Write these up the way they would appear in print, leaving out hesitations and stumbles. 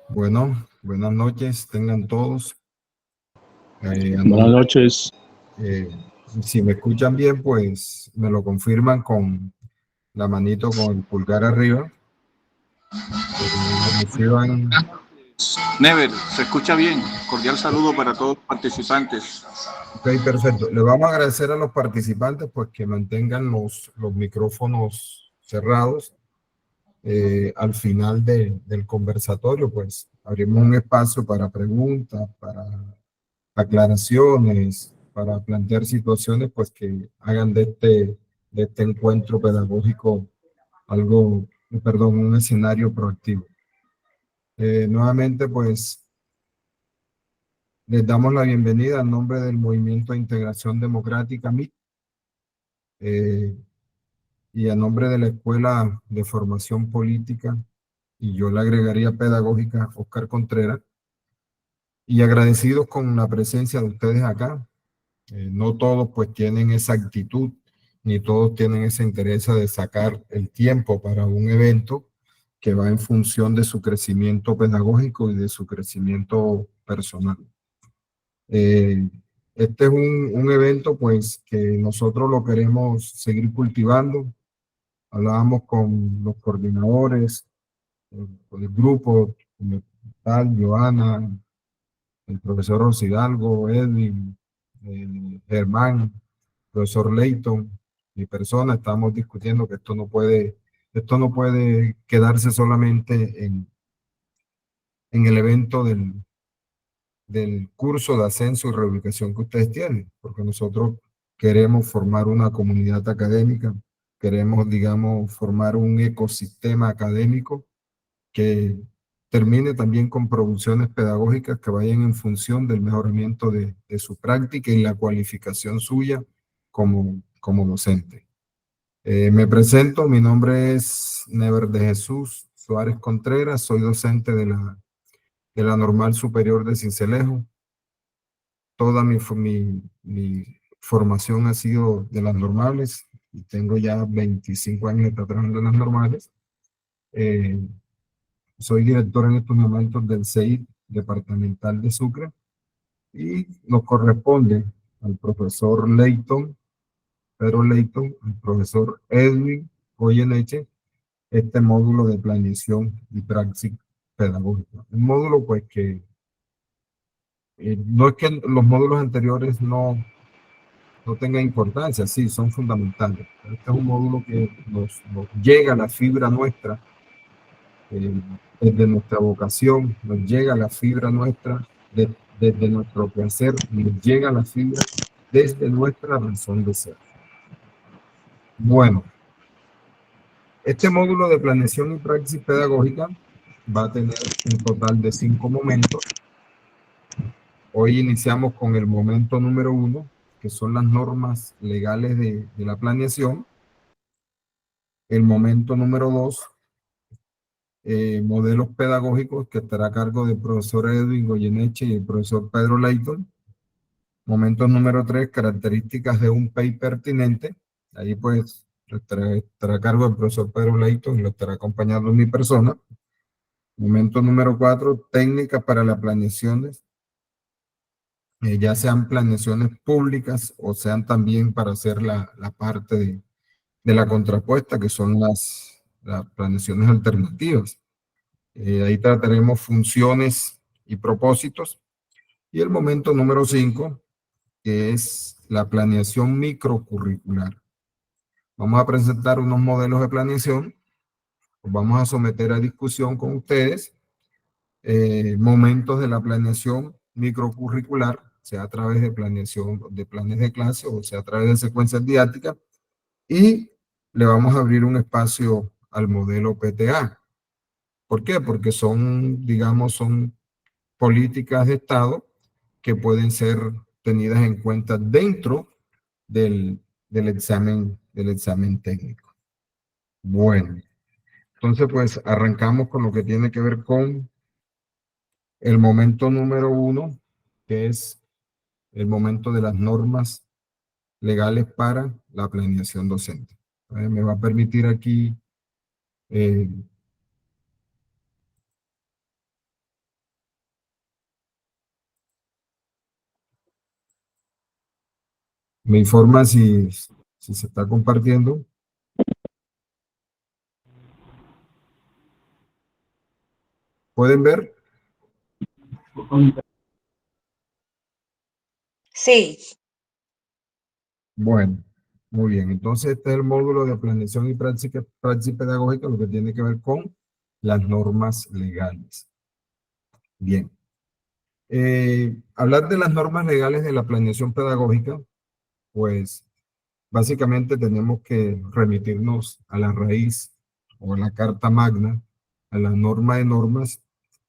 Bueno, buenas noches, tengan todos. Buenas noches. Si me escuchan bien, pues me lo confirman con la manito con el pulgar arriba. Reciban. Never, se escucha bien. Cordial saludo para todos los participantes. Ok, perfecto. Le vamos a agradecer a los participantes pues que mantengan los micrófonos cerrados. Al final del conversatorio, pues abrimos un espacio para preguntas, para aclaraciones, para plantear situaciones pues que hagan de este encuentro pedagógico un escenario proactivo. Nuevamente pues les damos la bienvenida en nombre del Movimiento de Integración Democrática MIT y a nombre de la Escuela de Formación Política, y yo le agregaría pedagógica, Oscar Contreras, y agradecidos con la presencia de ustedes acá. No todos pues tienen esa actitud, ni todos tienen ese interés de sacar el tiempo para un evento que va en función de su crecimiento pedagógico y de su crecimiento personal. Este es un evento pues que nosotros lo queremos seguir cultivando. Hablábamos con los coordinadores, con el grupo, como tal, Joana, el profesor Rosidalgo, Edwin, Germán, profesor Leighton, mi persona. Estamos discutiendo que esto no puede quedarse solamente en el evento del curso de ascenso y reubicación que ustedes tienen, porque nosotros queremos formar una comunidad académica, queremos, digamos, formar un ecosistema académico que termine también con producciones pedagógicas que vayan en función del mejoramiento de su práctica y la cualificación suya como docente. Me presento, mi nombre es Never de Jesús Suárez Contreras, soy docente de la Normal Superior de Sincelejo. Toda mi formación ha sido de las normales y tengo ya 25 años trabajando en las normales. Soy director en estos momentos del CEID departamental de Sucre y nos corresponde al profesor Leighton, Pedro Leighton, al profesor Edwin Goyeneche, este módulo de planeación y praxis pedagógica. Un módulo pues que no es que los módulos anteriores no tengan importancia, sí, son fundamentales. Pero este es un módulo que nos llega a la fibra nuestra, desde nuestra vocación, nos llega a la fibra nuestra, desde nuestro placer, nos llega a la fibra desde nuestra razón de ser. Bueno, este módulo de planeación y praxis pedagógica va a tener un total de 5 momentos. Hoy iniciamos con el momento número 1, que son las normas legales de la planeación. El momento número 2, modelos pedagógicos, que estará a cargo del profesor Edwin Goyeneche y el profesor Pedro Leighton. Momento número 3, características de un PEI pertinente. Ahí pues estará a cargo del profesor Pedro Leighton y lo estará acompañando mi persona. Momento número 4, técnicas para las planeaciones, ya sean planeaciones públicas o sean también para hacer la parte de la contrapuesta, que son las planeaciones alternativas. Ahí trataremos funciones y propósitos. Y el momento número 5, que es la planeación microcurricular. Vamos a presentar unos modelos de planeación, los vamos a someter a discusión con ustedes, momentos de la planeación microcurricular, sea a través de planeación de planes de clase o sea a través de secuencias didácticas, y le vamos a abrir un espacio al modelo PTA. ¿Por qué? Porque son, digamos, son políticas de Estado que pueden ser tenidas en cuenta dentro del examen técnico. Bueno, entonces pues arrancamos con lo que tiene que ver con el momento número 1, que es el momento de las normas legales para la planeación docente. Me va a permitir aquí me informa si se está compartiendo. ¿Pueden ver? Sí. Bueno, muy bien. Entonces este es el módulo de planeación y praxis pedagógica, lo que tiene que ver con las normas legales. Bien. Hablar de las normas legales de la planeación pedagógica, pues básicamente tenemos que remitirnos a la raíz o a la Carta Magna, a la norma de normas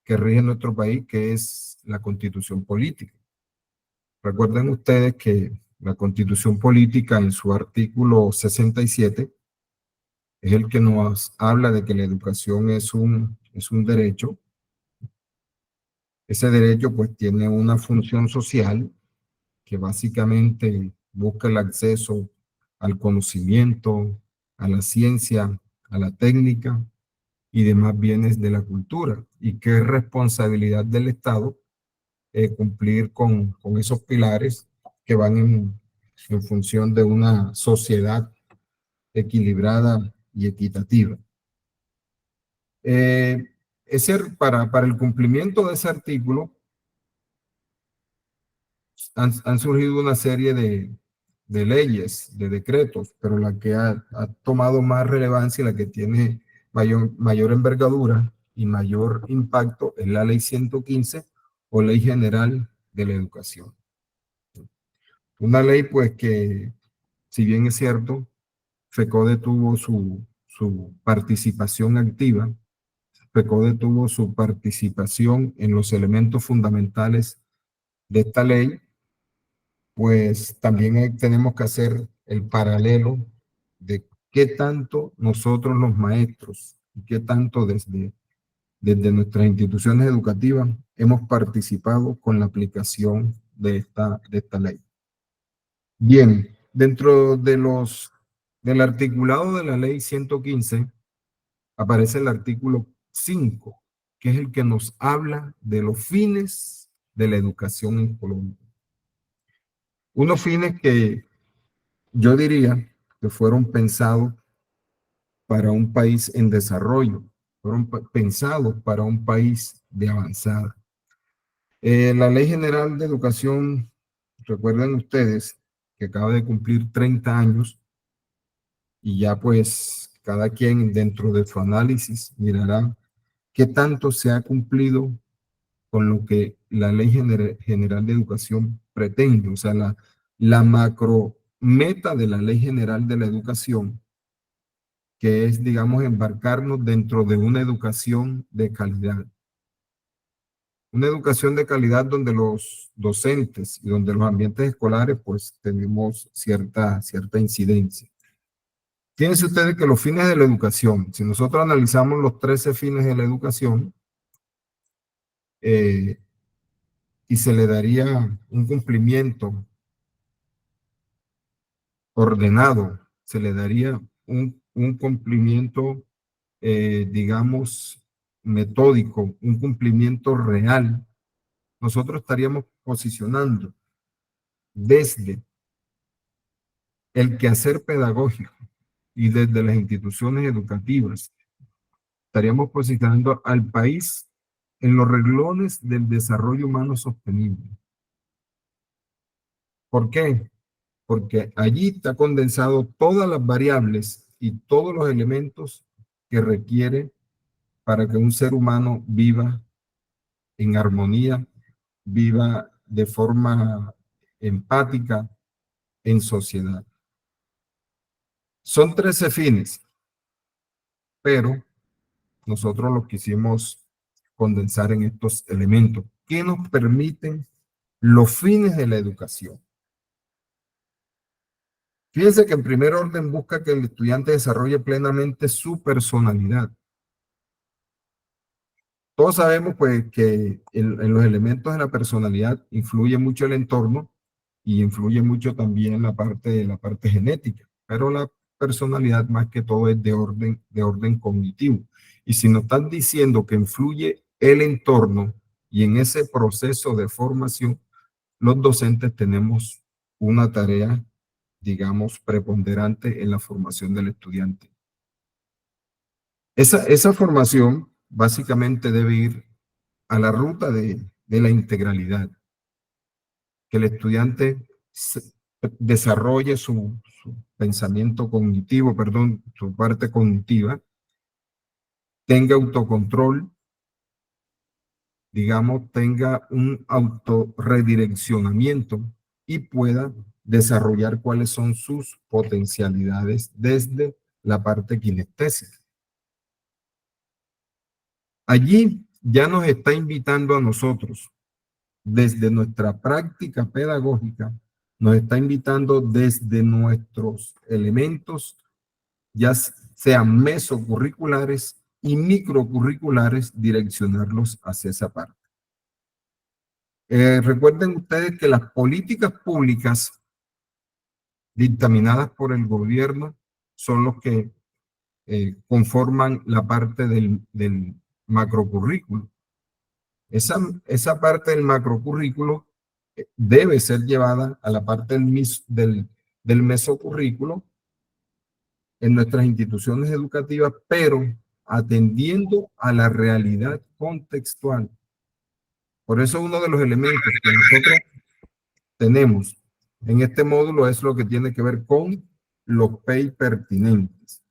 que rige nuestro país, que es la Constitución Política. Recuerden ustedes que la Constitución Política en su artículo 67 es el que nos habla de que la educación es un derecho. Ese derecho pues tiene una función social que básicamente busca el acceso al conocimiento, a la ciencia, a la técnica y demás bienes de la cultura, y que es responsabilidad del Estado cumplir con esos pilares que van en función de una sociedad equilibrada y equitativa. Para el cumplimiento de ese artículo han surgido una serie de leyes, de decretos, pero la que ha tomado más relevancia y la que tiene mayor envergadura y mayor impacto es la Ley 115 o Ley General de la Educación. Una ley pues que, si bien es cierto, FECODE tuvo su participación activa, FECODE tuvo su participación en los elementos fundamentales de esta ley, pues también tenemos que hacer el paralelo de qué tanto nosotros los maestros, qué tanto desde nuestras instituciones educativas hemos participado con la aplicación de esta ley. Bien, dentro del articulado de la ley 115 aparece el artículo 5, que es el que nos habla de los fines de la educación en Colombia. Unos fines que yo diría que fueron pensados para un país en desarrollo, fueron pensados para un país de avanzada. La Ley General de Educación, recuerden ustedes que acaba de cumplir 30 años y ya pues cada quien dentro de su análisis mirará qué tanto se ha cumplido con lo que la Ley General de Educación pretende, o sea, la macro meta de la Ley General de la Educación, que es, digamos, embarcarnos dentro de una educación de calidad. Una educación de calidad donde los docentes y donde los ambientes escolares, pues, tenemos cierta incidencia. Fíjense ustedes que los fines de la educación, si nosotros analizamos los 13 fines de la educación, y se le daría un cumplimiento ordenado, se le daría un cumplimiento, digamos, metódico, un cumplimiento real, nosotros estaríamos posicionando desde el quehacer pedagógico y desde las instituciones educativas, estaríamos posicionando al país en los renglones del desarrollo humano sostenible. ¿Por qué? Porque allí está condensado todas las variables y todos los elementos que requiere para que un ser humano viva en armonía, viva de forma empática en sociedad. Son 13 fines, pero nosotros los quisimos condensar en estos elementos que nos permiten los fines de la educación. Fíjense que en primer orden busca que el estudiante desarrolle plenamente su personalidad. Todos sabemos pues que en los elementos de la personalidad influye mucho el entorno y influye mucho también la parte genética, pero la personalidad más que todo es de orden cognitivo. Y si nos están diciendo que influye el entorno y en ese proceso de formación, los docentes tenemos una tarea, digamos, preponderante en la formación del estudiante. Esa formación básicamente debe ir a la ruta de la integralidad, que el estudiante desarrolle su pensamiento cognitivo, perdón, su parte cognitiva, tenga autocontrol, digamos, tenga un autorredireccionamiento y pueda desarrollar cuáles son sus potencialidades desde la parte kinestésica. Allí ya nos está invitando a nosotros, desde nuestra práctica pedagógica, nos está invitando desde nuestros elementos, ya sean mesocurriculares y microcurriculares, direccionarlos hacia esa parte. Recuerden ustedes que las políticas públicas dictaminadas por el gobierno son los que conforman la parte del macrocurrículo. Esa parte del macrocurrículo debe ser llevada a la parte del mesocurrículo en nuestras instituciones educativas, pero atendiendo a la realidad contextual. Por eso uno de los elementos que nosotros tenemos en este módulo es lo que tiene que ver con los PEI pertinentes.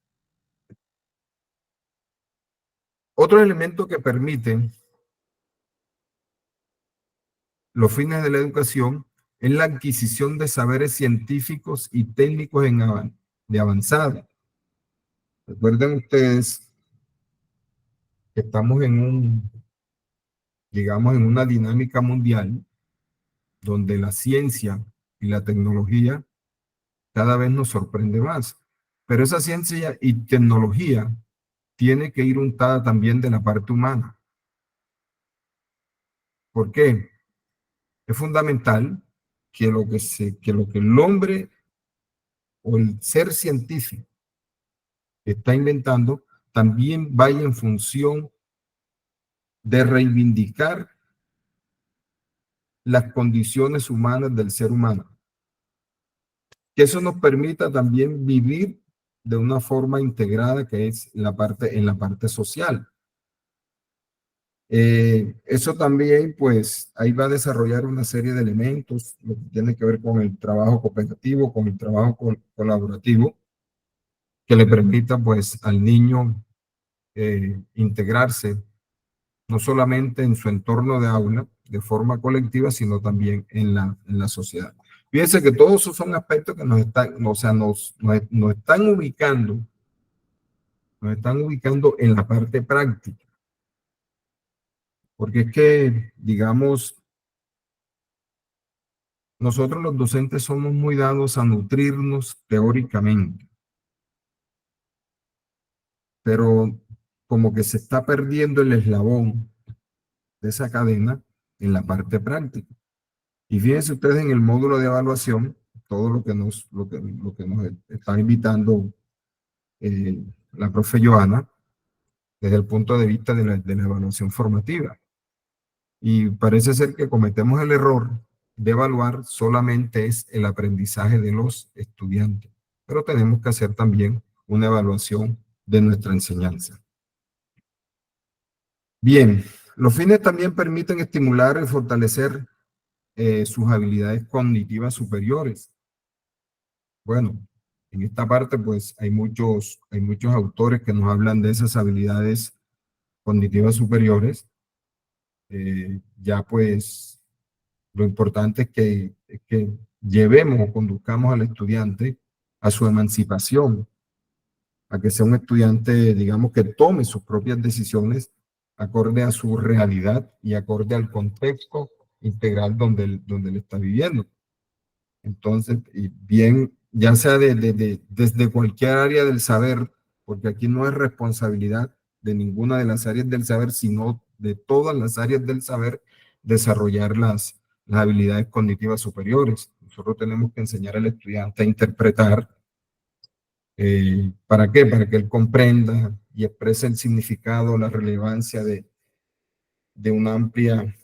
Otro elemento que permite los fines de la educación es la adquisición de saberes científicos y técnicos de avanzada. Recuerden ustedes que estamos digamos, en una dinámica mundial donde la ciencia y la tecnología cada vez nos sorprende más. Pero esa ciencia y tecnología tiene que ir untada también de la parte humana. ¿Por qué? Es fundamental que lo que el hombre o el ser científico está inventando también vaya en función de reivindicar las condiciones humanas del ser humano. Que eso nos permita también vivir de una forma integrada, que es en la parte social. Eso también, pues, ahí va a desarrollar una serie de elementos, lo que tiene que ver con el trabajo cooperativo, con el trabajo colaborativo, que le permita, pues, al niño integrarse, no solamente en su entorno de aula, de forma colectiva, sino también en la sociedad. Fíjense que todos esos son aspectos que nos están ubicando en la parte práctica. Porque es que, digamos, nosotros los docentes somos muy dados a nutrirnos teóricamente, pero como que se está perdiendo el eslabón de esa cadena en la parte práctica. Y fíjense ustedes en el módulo de evaluación, todo lo que nos está invitando la profe Joana, desde el punto de vista de la evaluación formativa. Y parece ser que cometemos el error de evaluar solamente es el aprendizaje de los estudiantes, pero tenemos que hacer también una evaluación de nuestra enseñanza. Bien, los fines también permiten estimular y fortalecer sus habilidades cognitivas superiores. Bueno, en esta parte pues hay muchos autores que nos hablan de esas habilidades cognitivas superiores. Ya pues lo importante es que llevemos o conduzcamos al estudiante a su emancipación, a que sea un estudiante, digamos, que tome sus propias decisiones acorde a su realidad y acorde al contexto integral donde él está viviendo. Entonces, y bien, ya sea desde cualquier área del saber, porque aquí no es responsabilidad de ninguna de las áreas del saber, sino de todas las áreas del saber, desarrollar las habilidades cognitivas superiores. Nosotros tenemos que enseñar al estudiante a interpretar. ¿Para qué? Para que él comprenda y exprese el significado, la relevancia de una amplia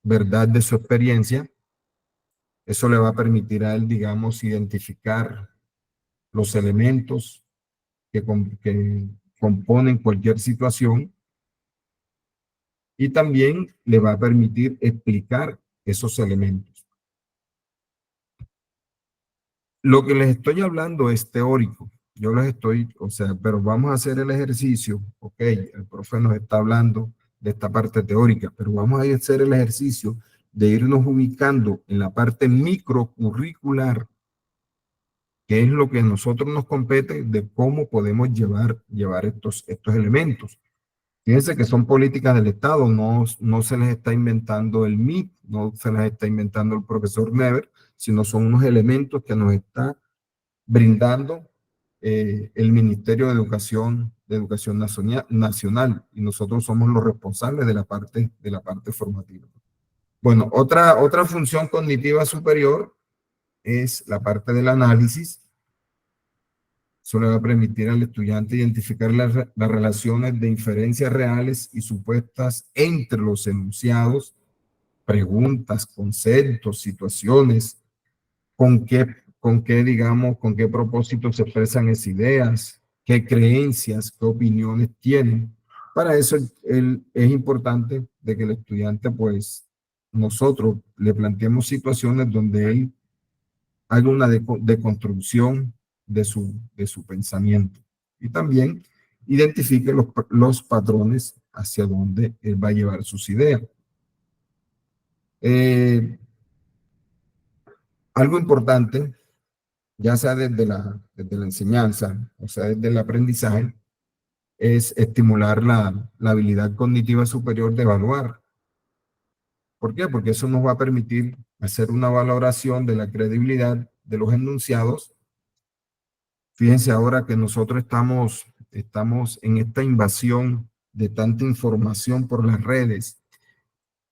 verdad de su experiencia. Eso le va a permitir a él, digamos, identificar los elementos que componen cualquier situación y también le va a permitir explicar esos elementos. Lo que les estoy hablando es teórico. Yo les estoy, o sea, pero vamos a hacer el ejercicio. Ok, el profe nos está hablando de esta parte teórica, pero vamos a hacer el ejercicio de irnos ubicando en la parte microcurricular, que es lo que a nosotros nos compete de cómo podemos llevar estos elementos. Fíjense que son políticas del Estado, no se les está inventando el MIT, no se les está inventando el profesor Never, sino son unos elementos que nos está brindando el Ministerio de Educación Nacional, y nosotros somos los responsables de la parte formativa. Bueno, otra función cognitiva superior es la parte del análisis. Eso le va a permitir al estudiante identificar las relaciones de inferencias reales y supuestas entre los enunciados, preguntas, conceptos, situaciones, con qué, digamos, con qué propósito se expresan esas ideas, qué creencias, qué opiniones tienen. Para eso es importante de que el estudiante, pues, nosotros le planteemos situaciones donde él haga una deconstrucción de su pensamiento y también identifique los patrones hacia donde él va a llevar sus ideas. Algo importante, ya sea desde la enseñanza, o sea, desde el aprendizaje, es estimular la habilidad cognitiva superior de evaluar. ¿Por qué? Porque eso nos va a permitir hacer una valoración de la credibilidad de los enunciados. Fíjense ahora que nosotros estamos en esta invasión de tanta información por las redes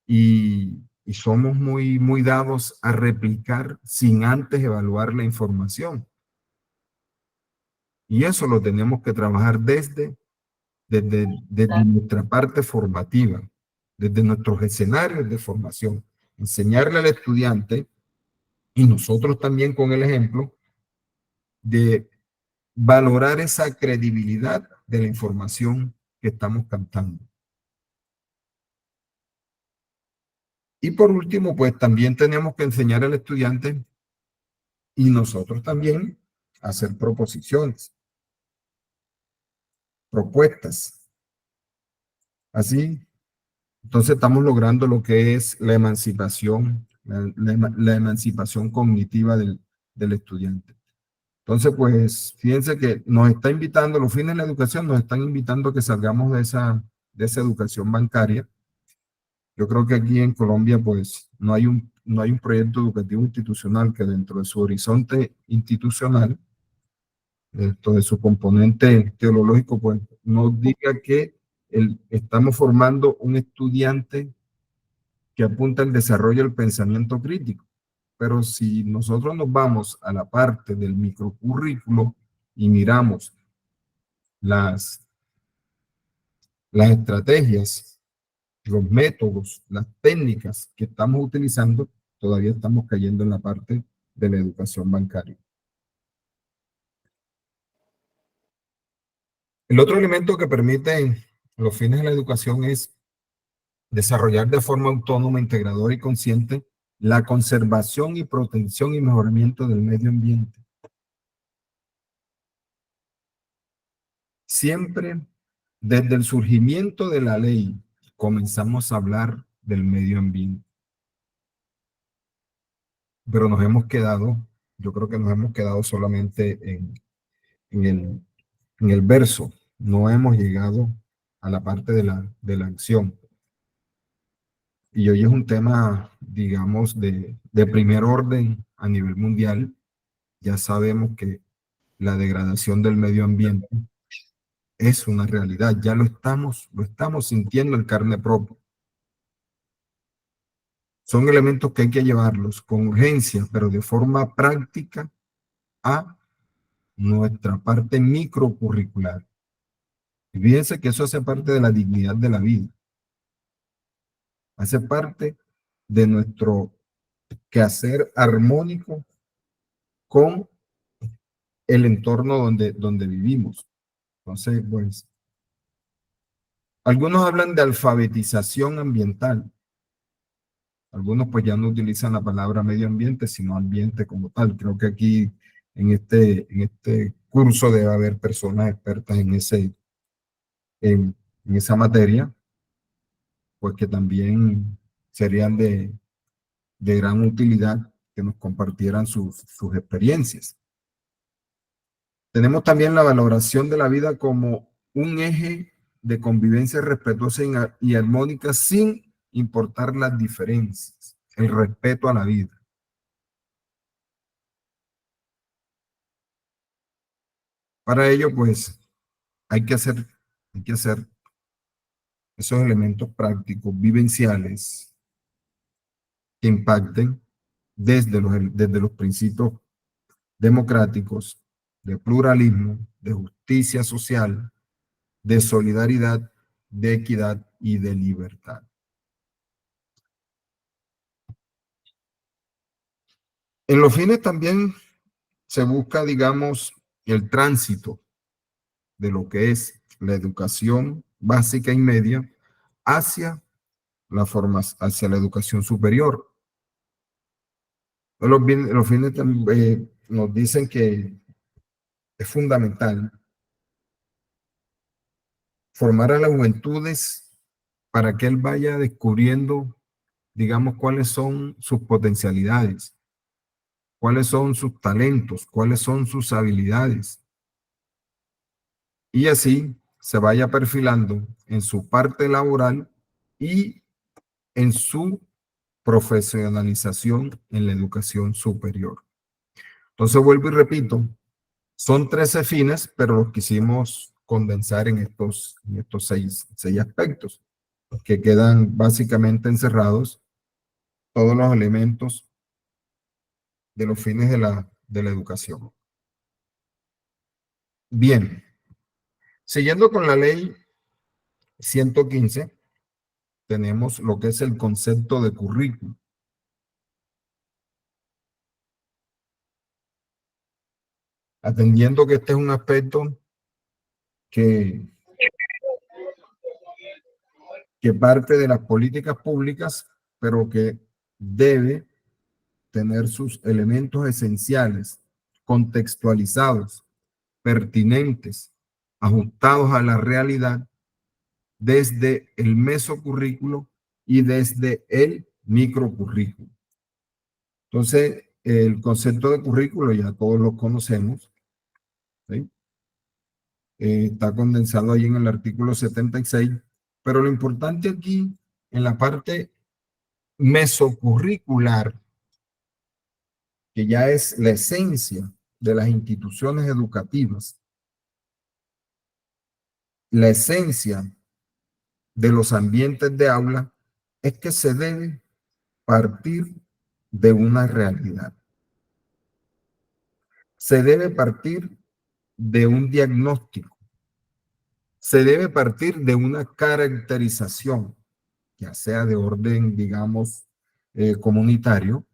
y somos muy dados a replicar sin antes evaluar la información. Y eso lo tenemos que trabajar desde nuestra parte formativa, desde nuestros escenarios de formación. Enseñarle al estudiante, y nosotros también con el ejemplo, de valorar esa credibilidad de la información que estamos captando. Y por último, pues también tenemos que enseñar al estudiante y nosotros también a hacer proposiciones, propuestas. Así, entonces estamos logrando lo que es la emancipación, la emancipación cognitiva del estudiante. Entonces, pues, fíjense que nos está invitando, los fines de la educación nos están invitando a que salgamos de esa educación bancaria. Yo creo que aquí en Colombia, pues, no hay un proyecto educativo institucional que dentro de su horizonte institucional, dentro de su componente teológico, pues, nos diga que estamos formando un estudiante que apunta al desarrollo del pensamiento crítico. Pero si nosotros nos vamos a la parte del microcurrículo y miramos las las estrategias, los métodos, las técnicas que estamos utilizando, todavía estamos cayendo en la parte de la educación bancaria. El otro elemento que permite los fines de la educación es desarrollar de forma autónoma, integradora y consciente la conservación y protección y mejoramiento del medio ambiente. Siempre desde el surgimiento de la ley comenzamos a hablar del medio ambiente. Pero nos hemos quedado, yo creo que nos hemos quedado solamente en el verso. No hemos llegado a la parte de la acción. Y hoy es un tema, digamos, de primer orden a nivel mundial. Ya sabemos que la degradación del medio ambiente es una realidad. Ya lo estamos sintiendo en carne propia. Son elementos que hay que llevarlos con urgencia, pero de forma práctica a nuestra parte microcurricular. Y fíjense que eso hace parte de la dignidad de la vida. Hace parte de nuestro quehacer armónico con el entorno donde vivimos. Entonces, pues, algunos hablan de alfabetización ambiental. Algunos pues ya no utilizan la palabra medio ambiente, sino ambiente como tal. Creo que aquí en este curso debe haber personas expertas en esa materia, pues que también serían de gran utilidad que nos compartieran sus experiencias. Tenemos también la valoración de la vida como un eje de convivencia respetuosa y armónica sin importar las diferencias, el respeto a la vida. Para ello, pues, hay que hacer esos elementos prácticos, vivenciales, que impacten desde los principios democráticos, de pluralismo, de justicia social, de solidaridad, de equidad y de libertad. En los fines también se busca, digamos, el tránsito de lo que es la educación básica y media hacia hacia la educación superior. Los fines nos dicen que es fundamental formar a las juventudes para que él vaya descubriendo, digamos, cuáles son sus potencialidades, cuáles son sus talentos, cuáles son sus habilidades. Y así se vaya perfilando en su parte laboral y en su profesionalización en la educación superior. Entonces vuelvo y repito, son 13 fines, pero los quisimos condensar en estos seis aspectos, que quedan básicamente encerrados todos los elementos de los fines de la educación. Bien, siguiendo con la ley 115, tenemos lo que es el concepto de currículo. Atendiendo que este es un aspecto que parte de las políticas públicas, pero que debe tener sus elementos esenciales, contextualizados, pertinentes, ajustados a la realidad desde el mesocurrículo y desde el microcurrículo. Entonces, el concepto de currículo ya todos lo conocemos, ¿sí? Está condensado ahí en el artículo 76, pero lo importante aquí, en la parte mesocurricular, que ya es la esencia de las instituciones educativas, la esencia de los ambientes de aula, es que se debe partir de una realidad. Se debe partir de un diagnóstico. se debe partir de una caracterización, ya sea de orden, digamos, comunitario,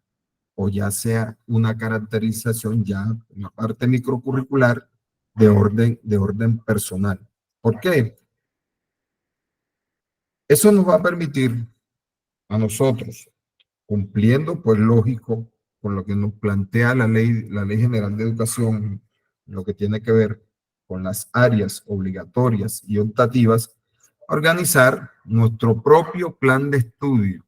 o ya sea una caracterización ya en la parte microcurricular de orden personal. ¿Por qué? Eso nos va a permitir a nosotros, cumpliendo, pues lógico, con lo que nos plantea la Ley General de Educación, lo que tiene que ver con las áreas obligatorias y optativas, organizar nuestro propio plan de estudio.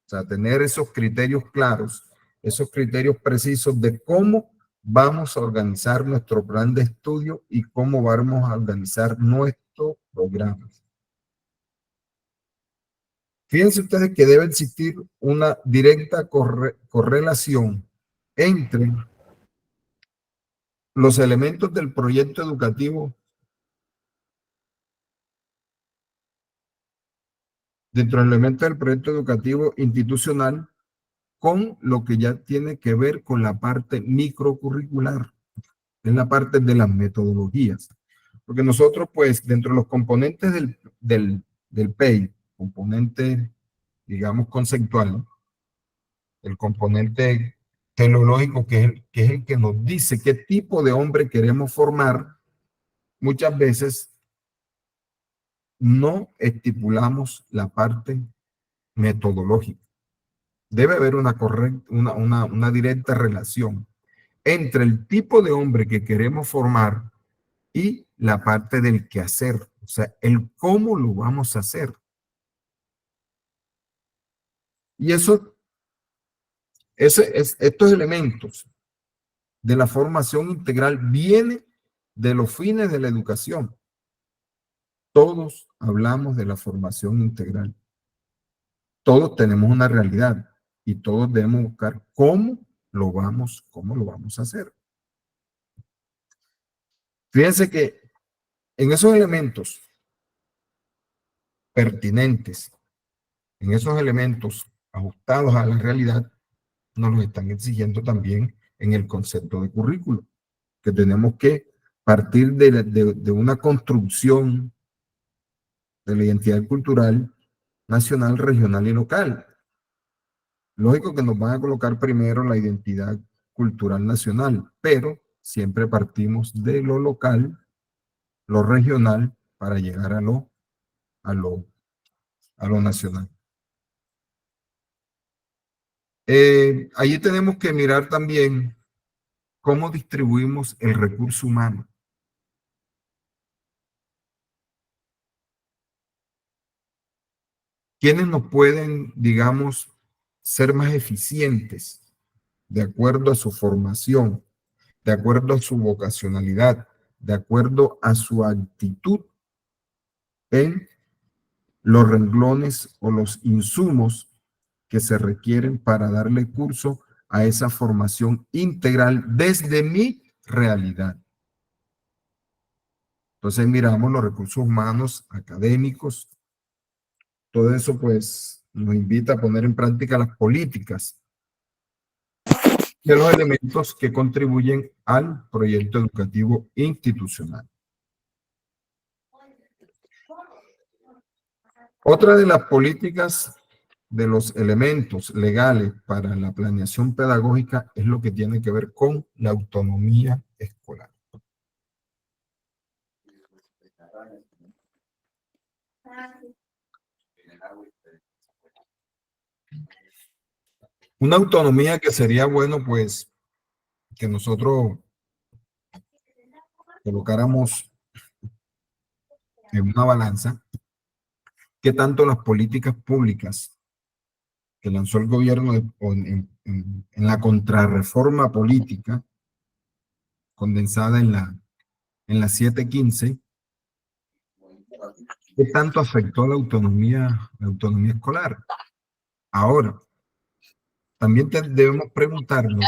O sea, tener esos criterios claros, esos criterios precisos de cómo vamos a organizar nuestro plan de estudio y cómo vamos a organizar nuestro programa. Fíjense ustedes que debe existir una directa correlación entre los elementos del proyecto educativo, dentro del elemento del proyecto educativo institucional, con lo que ya tiene que ver con la parte microcurricular, en la parte de las metodologías. Porque nosotros, pues, dentro de los componentes del PEI, componente, digamos, conceptual, el componente teleológico, que es el que nos dice qué tipo de hombre queremos formar, muchas veces no estipulamos la parte metodológica. Debe haber una directa relación entre el tipo de hombre que queremos formar y la parte del quehacer, o sea, el cómo lo vamos a hacer. Y estos elementos de la formación integral vienen de los fines de la educación. Todos hablamos de la formación integral. Todos tenemos una realidad y todos debemos buscar cómo lo vamos a hacer. Fíjense que en esos elementos pertinentes, en esos elementos ajustados a la realidad, nos los están exigiendo también en el concepto de currículo, que tenemos que partir de una construcción de la identidad cultural nacional, regional y local. Lógico que nos van a colocar primero la identidad cultural nacional, pero siempre partimos de lo local, lo regional, para llegar a lo nacional. Allí tenemos que mirar también cómo distribuimos el recurso humano. ¿Quiénes nos pueden, digamos, ser más eficientes de acuerdo a su formación, de acuerdo a su vocacionalidad, de acuerdo a su actitud en los renglones o los insumos que se requieren para darle curso a esa formación integral desde mi realidad? Entonces miramos los recursos humanos, académicos, todo eso pues nos invita a poner en práctica las políticas de los elementos que contribuyen al proyecto educativo institucional. Otra de las políticas de los elementos legales para la planeación pedagógica es lo que tiene que ver con la autonomía escolar. Una autonomía que sería bueno, pues, que nosotros colocáramos en una balanza qué tanto las políticas públicas que lanzó el gobierno en la contrarreforma política condensada en la 715, qué tanto afectó la autonomía escolar. Ahora, también debemos preguntarnos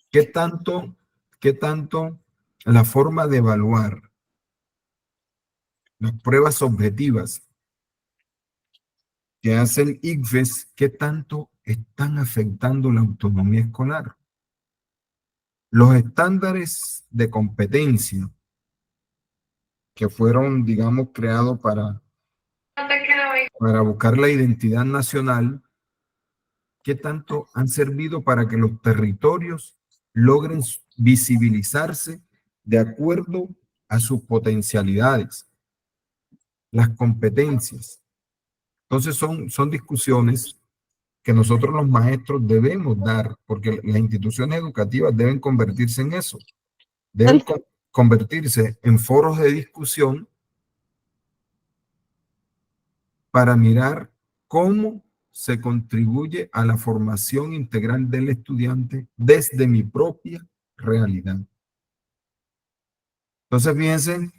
qué tanto la forma de evaluar las pruebas objetivas que hace el ICFES, qué tanto están afectando la autonomía escolar. Los estándares de competencia que fueron, digamos, creados para buscar la identidad nacional, ¿qué tanto han servido para que los territorios logren visibilizarse de acuerdo a sus potencialidades, las competencias? Entonces son discusiones que nosotros los maestros debemos dar, porque las instituciones educativas deben convertirse en eso, deben convertirse en foros de discusión para mirar cómo se contribuye a la formación integral del estudiante desde mi propia realidad. Entonces, fíjense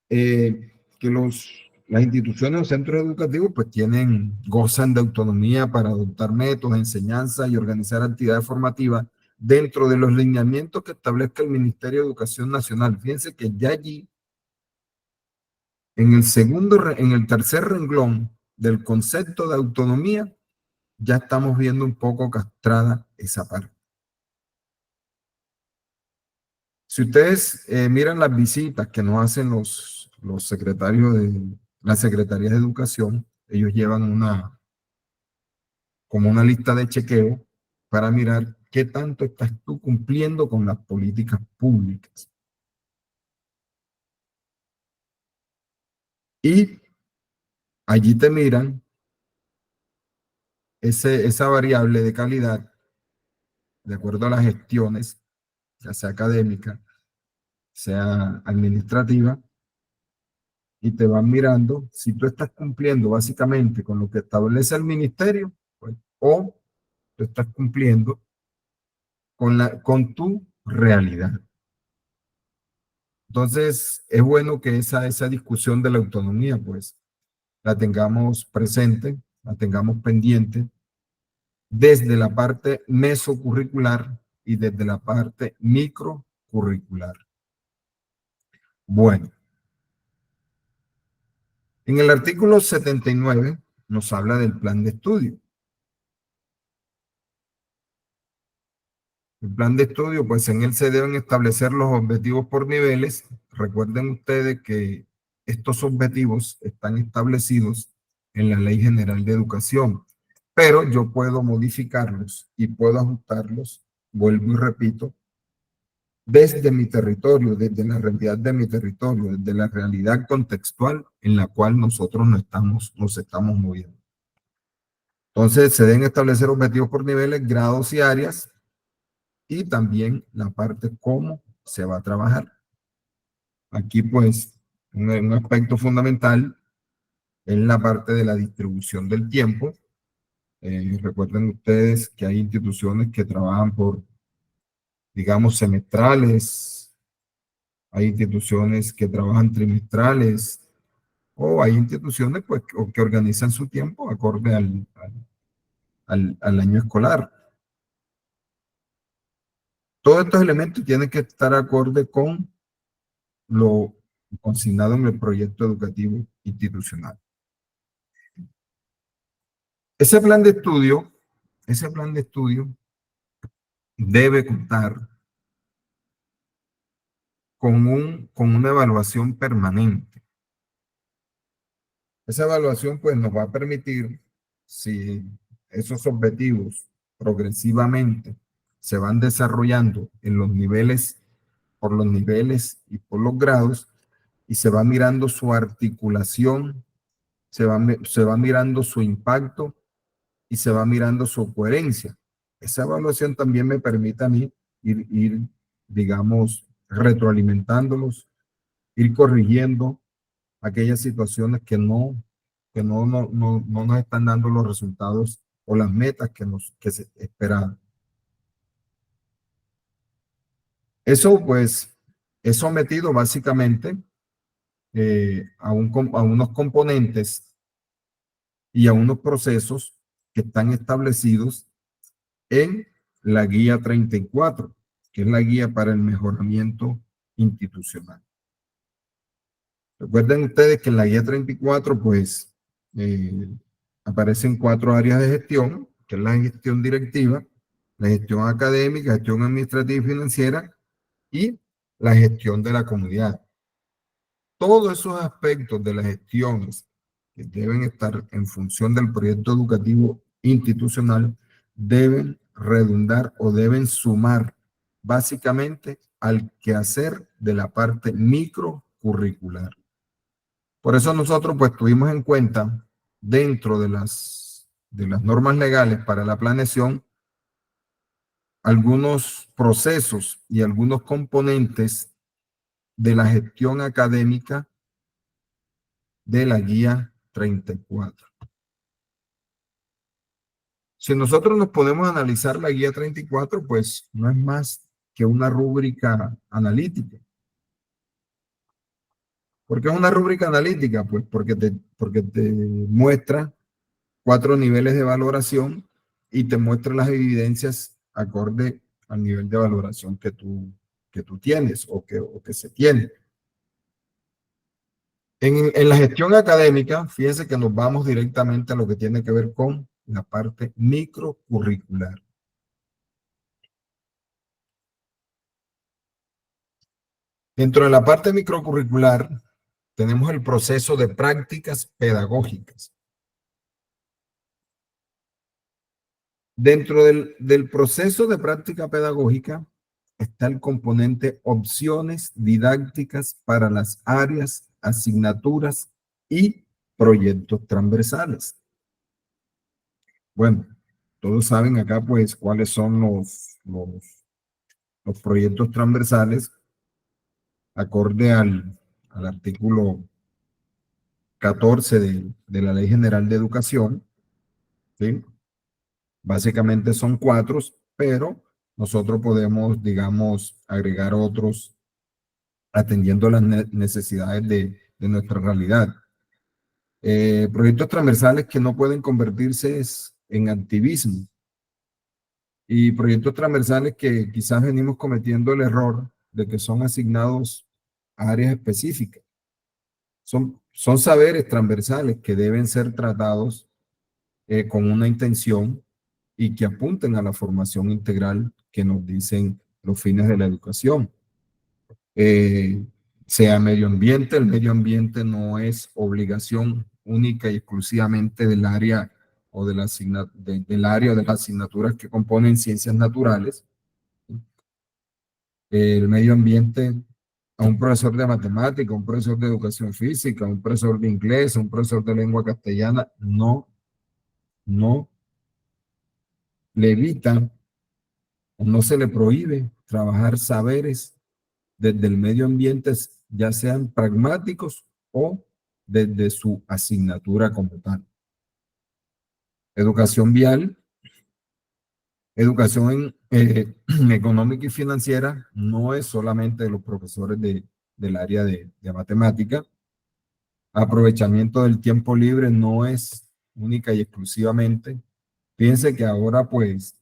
que las instituciones o centros educativos pues gozan de autonomía para adoptar métodos de enseñanza y organizar actividades formativas dentro de los lineamientos que establezca el Ministerio de Educación Nacional. Fíjense que ya allí, en el tercer renglón del concepto de autonomía, ya estamos viendo un poco castrada esa parte. Si ustedes miran las visitas que nos hacen los secretarios de las secretarías de educación, ellos llevan como una lista de chequeo para mirar qué tanto estás tú cumpliendo con las políticas públicas. Y allí te miran esa variable de calidad de acuerdo a las gestiones, ya sea académica, sea administrativa, y te van mirando si tú estás cumpliendo básicamente con lo que establece el ministerio, pues, o tú estás cumpliendo con tu realidad. Entonces, es bueno que esa discusión de la autonomía, pues, la tengamos presente, la tengamos pendiente, desde la parte mesocurricular y desde la parte microcurricular. Bueno, en el artículo 79 nos habla del plan de estudio. El plan de estudio, pues en él se deben establecer los objetivos por niveles. Recuerden ustedes que estos objetivos están establecidos en la Ley General de Educación, pero yo puedo modificarlos y puedo ajustarlos, vuelvo y repito, desde mi territorio, desde la realidad de mi territorio, desde la realidad contextual en la cual nosotros nos estamos moviendo. Entonces, se deben establecer objetivos por niveles, grados y áreas, y también la parte cómo se va a trabajar. Aquí, pues, un aspecto fundamental es la parte de la distribución del tiempo. Recuerden ustedes que hay instituciones que trabajan por, digamos, semestrales, hay instituciones que trabajan trimestrales, o hay instituciones pues, que organizan su tiempo acorde al año escolar. Todos estos elementos tienen que estar acorde con lo consignado en el proyecto educativo institucional. Ese plan de estudio debe contar con una evaluación permanente. Esa evaluación pues nos va a permitir, si esos objetivos progresivamente se van desarrollando en los niveles, por los niveles y por los grados, y se va mirando su articulación, se va mirando su impacto y se va mirando su coherencia. Esa evaluación también me permite a mí ir digamos, retroalimentándolos, ir corrigiendo aquellas situaciones que no nos están dando los resultados o las metas que se esperaban. Eso, pues, es sometido básicamente a unos componentes y a unos procesos que están establecidos en la guía 34, que es la guía para el mejoramiento institucional. Recuerden ustedes que en la guía 34, pues, aparecen 4 áreas de gestión, que es la gestión directiva, la gestión académica, gestión administrativa y financiera y la gestión de la comunidad. todos esos aspectos de las gestiones que deben estar en función del proyecto educativo institucional deben redundar o deben sumar básicamente al quehacer de la parte microcurricular. Por eso nosotros pues tuvimos en cuenta dentro de las normas legales para la planeación algunos procesos y algunos componentes de la gestión académica de la guía 34. Si nosotros nos podemos analizar la guía 34, pues no es más que una rúbrica analítica. ¿Por qué es una rúbrica analítica? Pues porque te muestra 4 niveles de valoración y te muestra las evidencias acorde al nivel de valoración que tú tienes o que se tiene. En la gestión académica, fíjense que nos vamos directamente a lo que tiene que ver con la parte microcurricular. Dentro de la parte microcurricular tenemos el proceso de prácticas pedagógicas. Dentro del proceso de práctica pedagógica está el componente opciones didácticas para las áreas, asignaturas y proyectos transversales. Bueno, todos saben acá pues cuáles son los proyectos transversales acorde al artículo 14 de la Ley General de Educación, ¿sí? Básicamente son 4, pero nosotros podemos, digamos, agregar otros atendiendo las necesidades de nuestra realidad. Proyectos transversales que no pueden convertirse en activismo y proyectos transversales que quizás venimos cometiendo el error de que son asignados a áreas específicas. Son saberes transversales que deben ser tratados con una intención y que apunten a la formación integral que nos dicen los fines de la educación. Sea medio ambiente, el medio ambiente no es obligación única y exclusivamente del área o de las asignaturas que componen ciencias naturales. El medio ambiente a un profesor de matemática, un profesor de educación física, un profesor de inglés, un profesor de lengua castellana, no le evita o no se le prohíbe trabajar saberes desde el medio ambiente, ya sean pragmáticos o desde su asignatura como tal. Educación vial, educación económica y financiera no es solamente de los profesores del área de matemática. Aprovechamiento del tiempo libre no es única y exclusivamente. Fíjense que ahora pues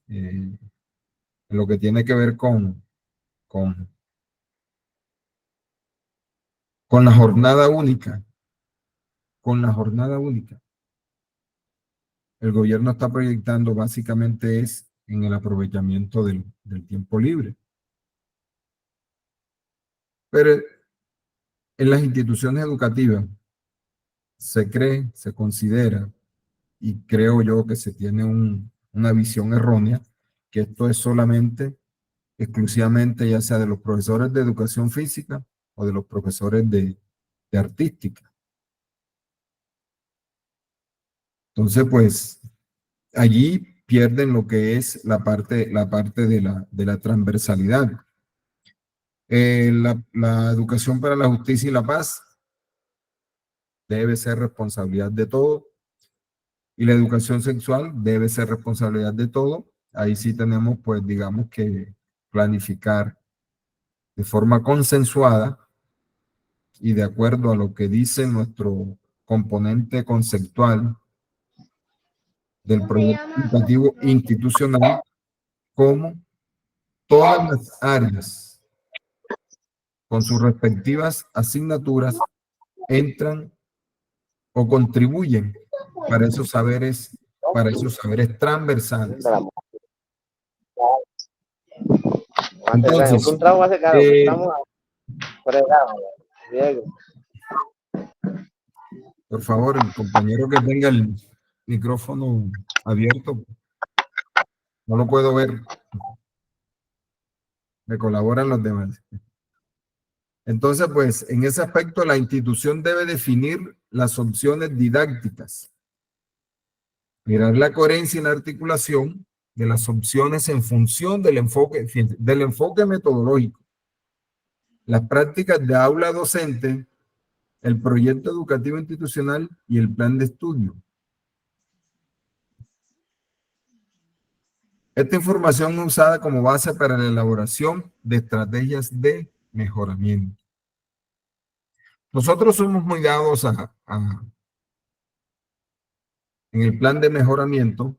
lo que tiene que ver con la jornada única, el gobierno está proyectando básicamente es en el aprovechamiento del tiempo libre. Pero en las instituciones educativas se cree, se considera, y creo yo que se tiene una visión errónea, que esto es solamente, exclusivamente, ya sea de los profesores de educación física o de los profesores de artística. Entonces, pues, allí pierden lo que es la parte de la transversalidad. La educación para la justicia y la paz debe ser responsabilidad de todo, y la educación sexual debe ser responsabilidad de todo. Ahí sí tenemos, pues, digamos que planificar de forma consensuada y de acuerdo a lo que dice nuestro componente conceptual del proyecto educativo institucional, como todas las áreas con sus respectivas asignaturas entran o contribuyen para esos saberes transversales. Entonces, Por favor, el compañero que tenga el micrófono abierto, no lo puedo ver. Me colaboran los demás. Entonces, pues, en ese aspecto, la institución debe definir las opciones didácticas, mirar la coherencia y la articulación de las opciones en función del enfoque metodológico, las prácticas de aula docente, el proyecto educativo institucional y el plan de estudio. Esta información es usada como base para la elaboración de estrategias de mejoramiento. Nosotros somos muy dados en el plan de mejoramiento,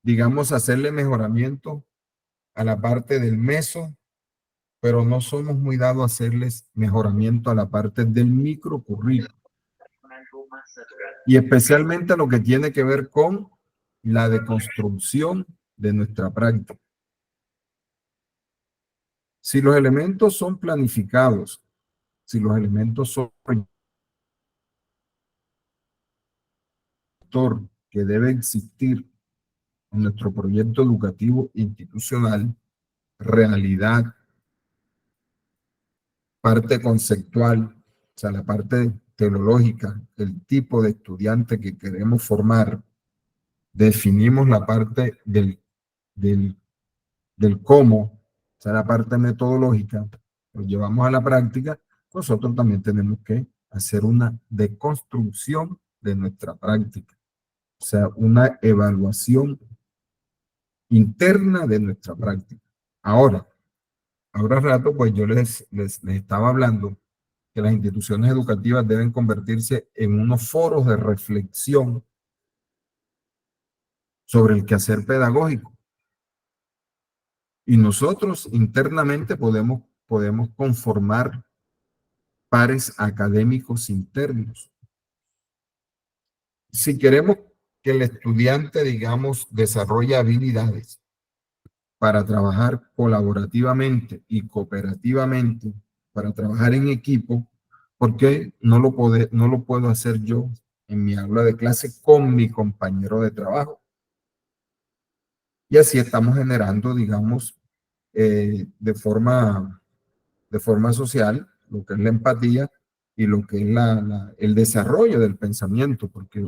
digamos, hacerle mejoramiento a la parte del meso, pero no somos muy dados a hacerles mejoramiento a la parte del microcurrículo. Y especialmente a lo que tiene que ver con la deconstrucción de nuestra práctica. Si los elementos son planificados, si los elementos son que debe existir en nuestro proyecto educativo institucional, realidad, parte conceptual, o sea, la parte teológica, el tipo de estudiante que queremos formar, definimos la parte del cómo, o sea, la parte metodológica, lo llevamos a la práctica, nosotros también tenemos que hacer una deconstrucción de nuestra práctica, o sea, una evaluación interna de nuestra práctica. Ahora rato, pues yo les estaba hablando que las instituciones educativas deben convertirse en unos foros de reflexión sobre el quehacer pedagógico. Y nosotros internamente podemos conformar pares académicos internos. Si queremos que el estudiante, digamos, desarrolle habilidades para trabajar colaborativamente y cooperativamente, para trabajar en equipo, ¿por qué no lo puedo hacer yo en mi aula de clase con mi compañero de trabajo? Y así estamos generando, digamos, de forma social, lo que es la empatía y lo que es el desarrollo del pensamiento, porque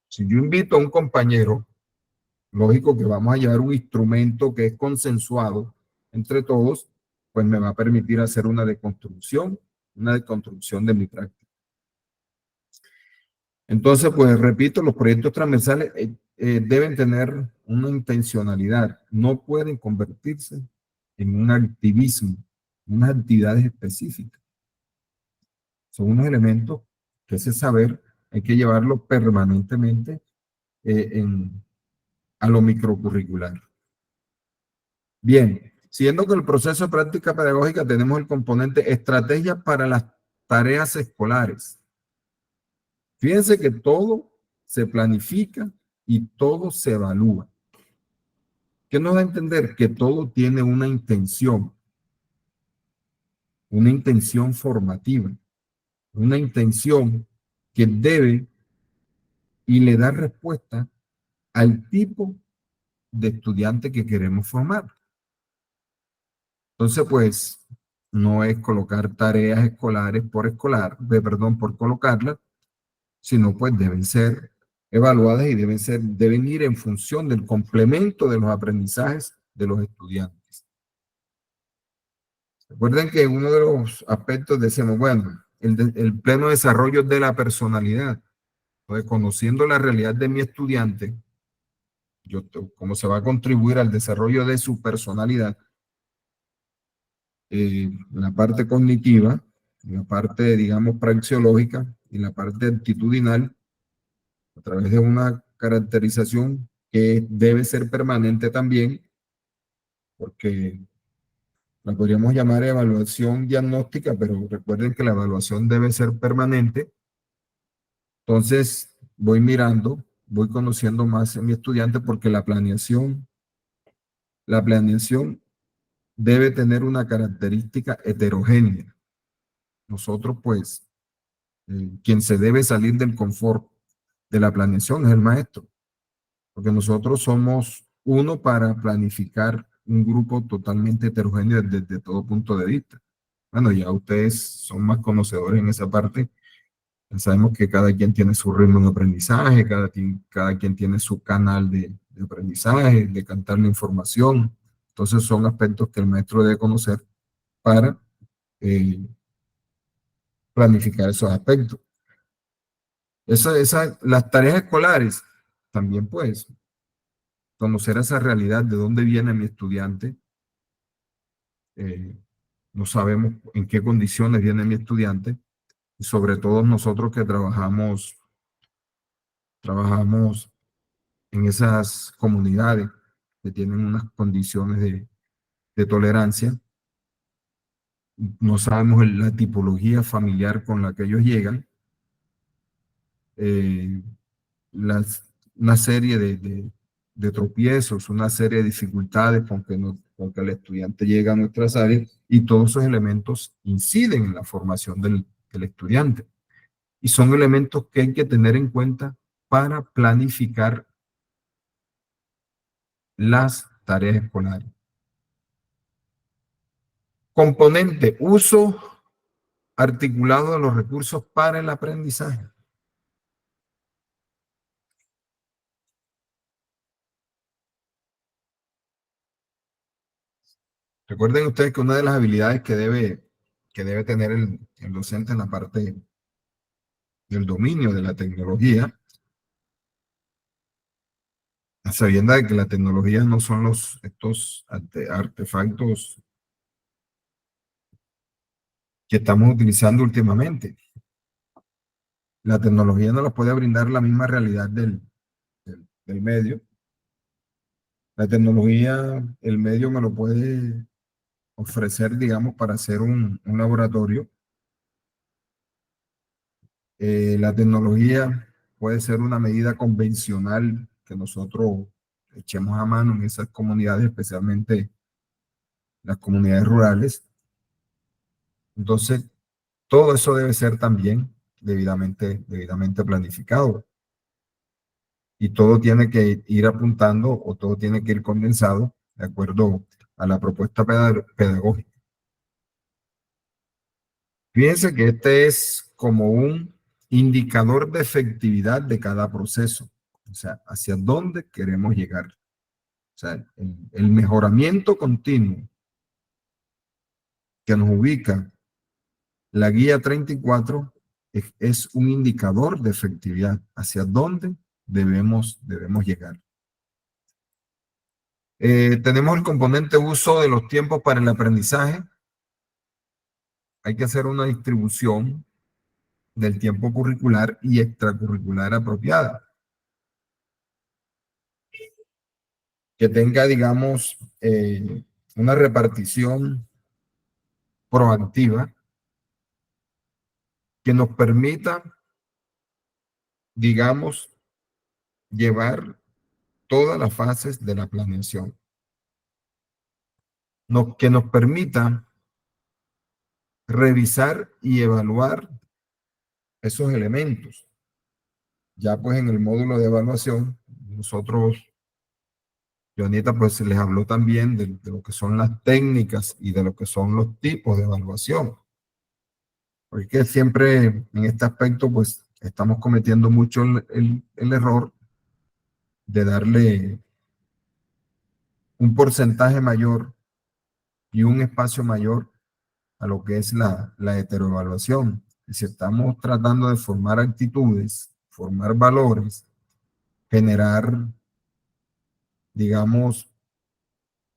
si yo invito a un compañero, lógico que vamos a llevar un instrumento que es consensuado entre todos, pues me va a permitir hacer una deconstrucción de mi práctica. Entonces, pues repito, los proyectos transversales deben tener una intencionalidad, no pueden convertirse en un activismo, unas actividades específicas. Son unos elementos que ese saber hay que llevarlo permanentemente a lo microcurricular. Bien, siendo que el proceso de práctica pedagógica tenemos el componente estrategia para las tareas escolares. Fíjense que todo se planifica y todo se evalúa. ¿Qué nos da a entender? Que todo tiene una intención formativa, una intención que debe y le da respuesta al tipo de estudiante que queremos formar. Entonces, pues, no es colocar tareas escolares por colocarlas, sino pues deben ser evaluadas y deben ir en función del complemento de los aprendizajes de los estudiantes. Recuerden que uno de los aspectos decimos, bueno, el pleno desarrollo de la personalidad. Entonces, conociendo la realidad de mi estudiante, cómo se va a contribuir al desarrollo de su personalidad, la parte cognitiva, la parte, digamos, praxeológica y la parte actitudinal, a través de una caracterización que debe ser permanente también, porque la podríamos llamar evaluación diagnóstica, pero recuerden que la evaluación debe ser permanente. Entonces, voy mirando, voy conociendo más a mi estudiante porque la planeación debe tener una característica heterogénea. Nosotros, pues, quien se debe salir del confort de la planeación es el maestro, porque nosotros somos uno para planificar un grupo totalmente heterogéneo desde todo punto de vista. Bueno, ya ustedes son más conocedores en esa parte. Sabemos que cada quien tiene su ritmo de aprendizaje, cada quien tiene su canal de aprendizaje, de cantar la información. Entonces son aspectos que el maestro debe conocer para eh, planificar esos aspectos. Las tareas escolares, también pues, conocer esa realidad de dónde viene mi estudiante. No sabemos en qué condiciones viene mi estudiante, y sobre todo nosotros que trabajamos en esas comunidades que tienen unas condiciones de tolerancia. No sabemos la tipología familiar con la que ellos llegan. Eh, una serie de tropiezos, una serie de dificultades con que el estudiante llega a nuestras áreas, y todos esos elementos inciden en la formación del estudiante. Y son elementos que hay que tener en cuenta para planificar las tareas escolares. Componente, uso articulado de los recursos para el aprendizaje. Recuerden ustedes que una de las habilidades que debe tener el docente en la parte del dominio de la tecnología, sabiendo de que la tecnología no son estos artefactos que estamos utilizando últimamente. La tecnología no nos puede brindar la misma realidad del medio. La tecnología, el medio me lo puede ofrecer, digamos, para hacer un laboratorio. La tecnología puede ser una medida convencional que nosotros echemos a mano en esas comunidades, especialmente las comunidades rurales. Entonces, todo eso debe ser también debidamente planificado. Y todo tiene que ir apuntando, o todo tiene que ir condensado de acuerdo a la propuesta pedagógica. Fíjense que este es como un indicador de efectividad de cada proceso, o sea, hacia dónde queremos llegar. O sea, el mejoramiento continuo que nos ubica la guía 34 es un indicador de efectividad hacia dónde debemos llegar. Tenemos el componente uso de los tiempos para el aprendizaje. Hay que hacer una distribución del tiempo curricular y extracurricular apropiada, que tenga, digamos, una repartición proactiva que nos permita, digamos, llevar todas las fases de la planeación. Que nos permita revisar y evaluar esos elementos. Ya pues en el módulo de evaluación, nosotros, Joanita, pues les habló también de lo que son las técnicas y de lo que son los tipos de evaluación. Porque siempre en este aspecto, pues estamos cometiendo mucho el error de darle un porcentaje mayor y un espacio mayor a lo que es la heteroevaluación. Y si estamos tratando de formar actitudes, formar valores, generar, digamos,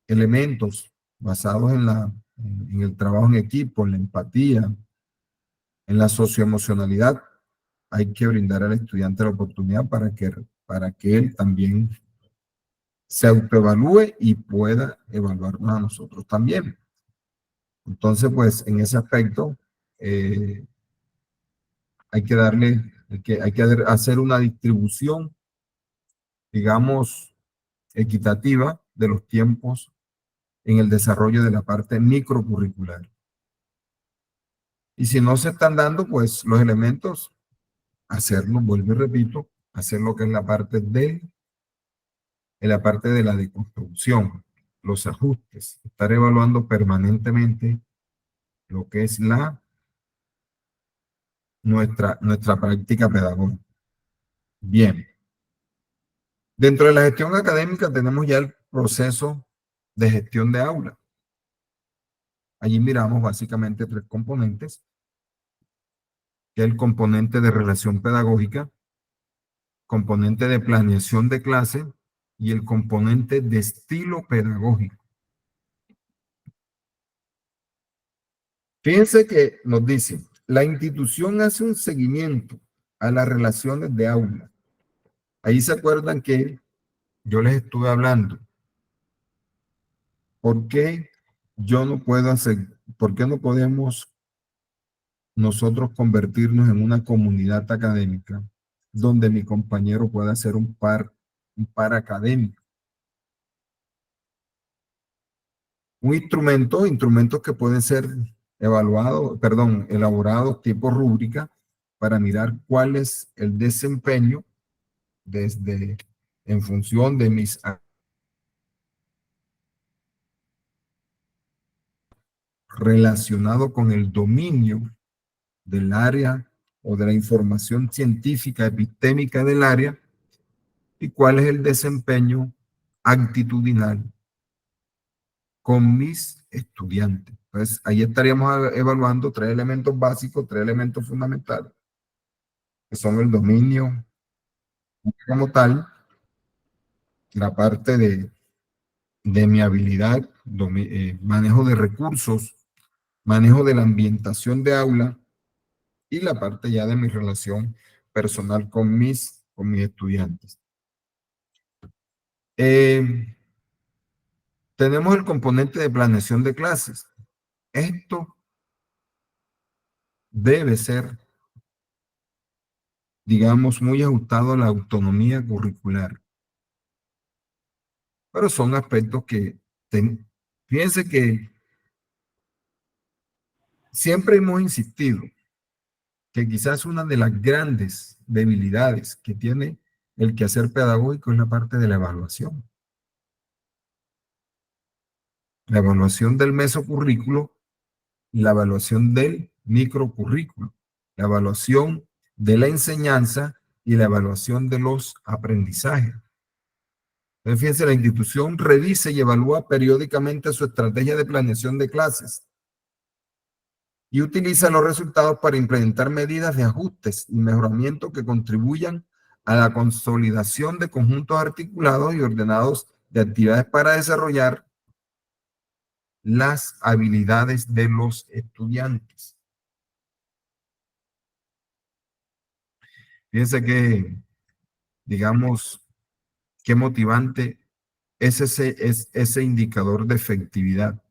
elementos basados en el trabajo en equipo, en la empatía, en la socioemocionalidad, hay que brindar al estudiante la oportunidad para que él también se autoevalúe y pueda evaluarnos a nosotros también. Entonces, pues, en ese aspecto, hay que hacer una distribución, digamos, equitativa de los tiempos en el desarrollo de la parte microcurricular. Y si no se están dando, pues los elementos, hacerlo, vuelvo y repito, hacer lo que es la parte de la deconstrucción, los ajustes, estar evaluando permanentemente lo que es nuestra práctica pedagógica. Bien. Dentro de la gestión académica tenemos ya el proceso de gestión de aula. Allí miramos básicamente tres componentes, que es el componente de relación pedagógica, componente de planeación de clase y el componente de estilo pedagógico. Fíjense que nos dice, la institución hace un seguimiento a las relaciones de aula. Ahí se acuerdan que yo les estuve hablando. ¿Por qué yo no puedo hacer, por qué no podemos nosotros convertirnos en una comunidad académica donde mi compañero pueda ser un par académico? Un instrumentos que pueden ser elaborados tipo rúbrica para mirar cuál es el desempeño en función de mis relacionado con el dominio del área o de la información científica epistémica del área y cuál es el desempeño actitudinal con mis estudiantes. Entonces, ahí estaríamos evaluando tres elementos básicos, tres elementos fundamentales, que son el dominio como tal, la parte de mi habilidad, manejo de recursos, manejo de la ambientación de aula y la parte ya de mi relación personal con mis estudiantes. Tenemos el componente de planeación de clases. Esto debe ser, digamos, muy ajustado a la autonomía curricular. Pero son aspectos que, fíjense que siempre hemos insistido que quizás una de las grandes debilidades que tiene el quehacer pedagógico es la parte de la evaluación. La evaluación del mesocurrículo y la evaluación del microcurrículo, la evaluación de la enseñanza y la evaluación de los aprendizajes. Entonces, fíjense, la institución revisa y evalúa periódicamente su estrategia de planeación de clases y utiliza los resultados para implementar medidas de ajustes y mejoramiento que contribuyan a la consolidación de conjuntos articulados y ordenados de actividades para desarrollar las habilidades de los estudiantes. Fíjense que, digamos, qué motivante es ese indicador de efectividad.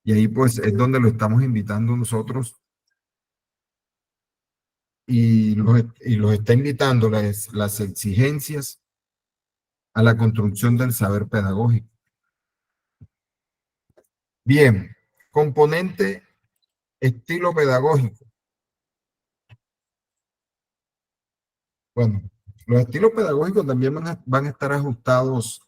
Y ahí pues es donde lo estamos invitando nosotros y los está invitando las exigencias a la construcción del saber pedagógico. Bien, componente estilo pedagógico. Bueno, los estilos pedagógicos también van a estar ajustados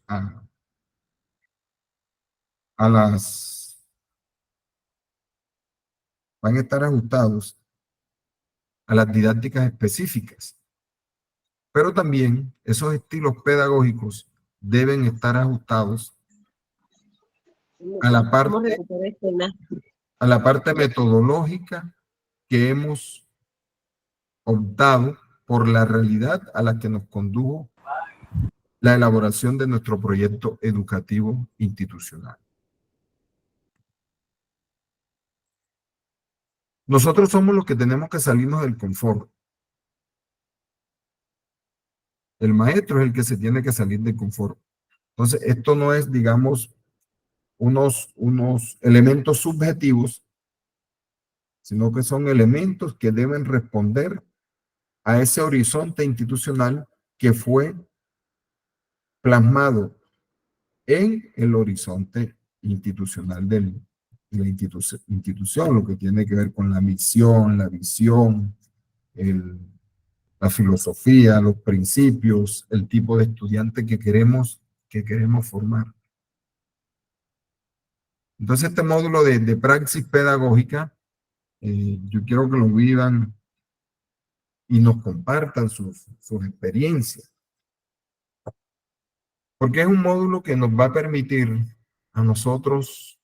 van a estar ajustados a las didácticas específicas. Pero también esos estilos pedagógicos deben estar ajustados a la parte metodológica que hemos optado por la realidad a la que nos condujo la elaboración de nuestro proyecto educativo institucional. Nosotros somos los que tenemos que salirnos del confort. El maestro es el que se tiene que salir del confort. Entonces, esto no es, digamos, unos elementos subjetivos, sino que son elementos que deben responder a ese horizonte institucional que fue plasmado en el horizonte institucional del la institución, lo que tiene que ver con la misión, la visión, la filosofía, los principios, el tipo de estudiante que queremos formar. Entonces, este módulo de praxis pedagógica, yo quiero que lo vivan y nos compartan sus experiencias. Porque es un módulo que nos va a permitir a nosotros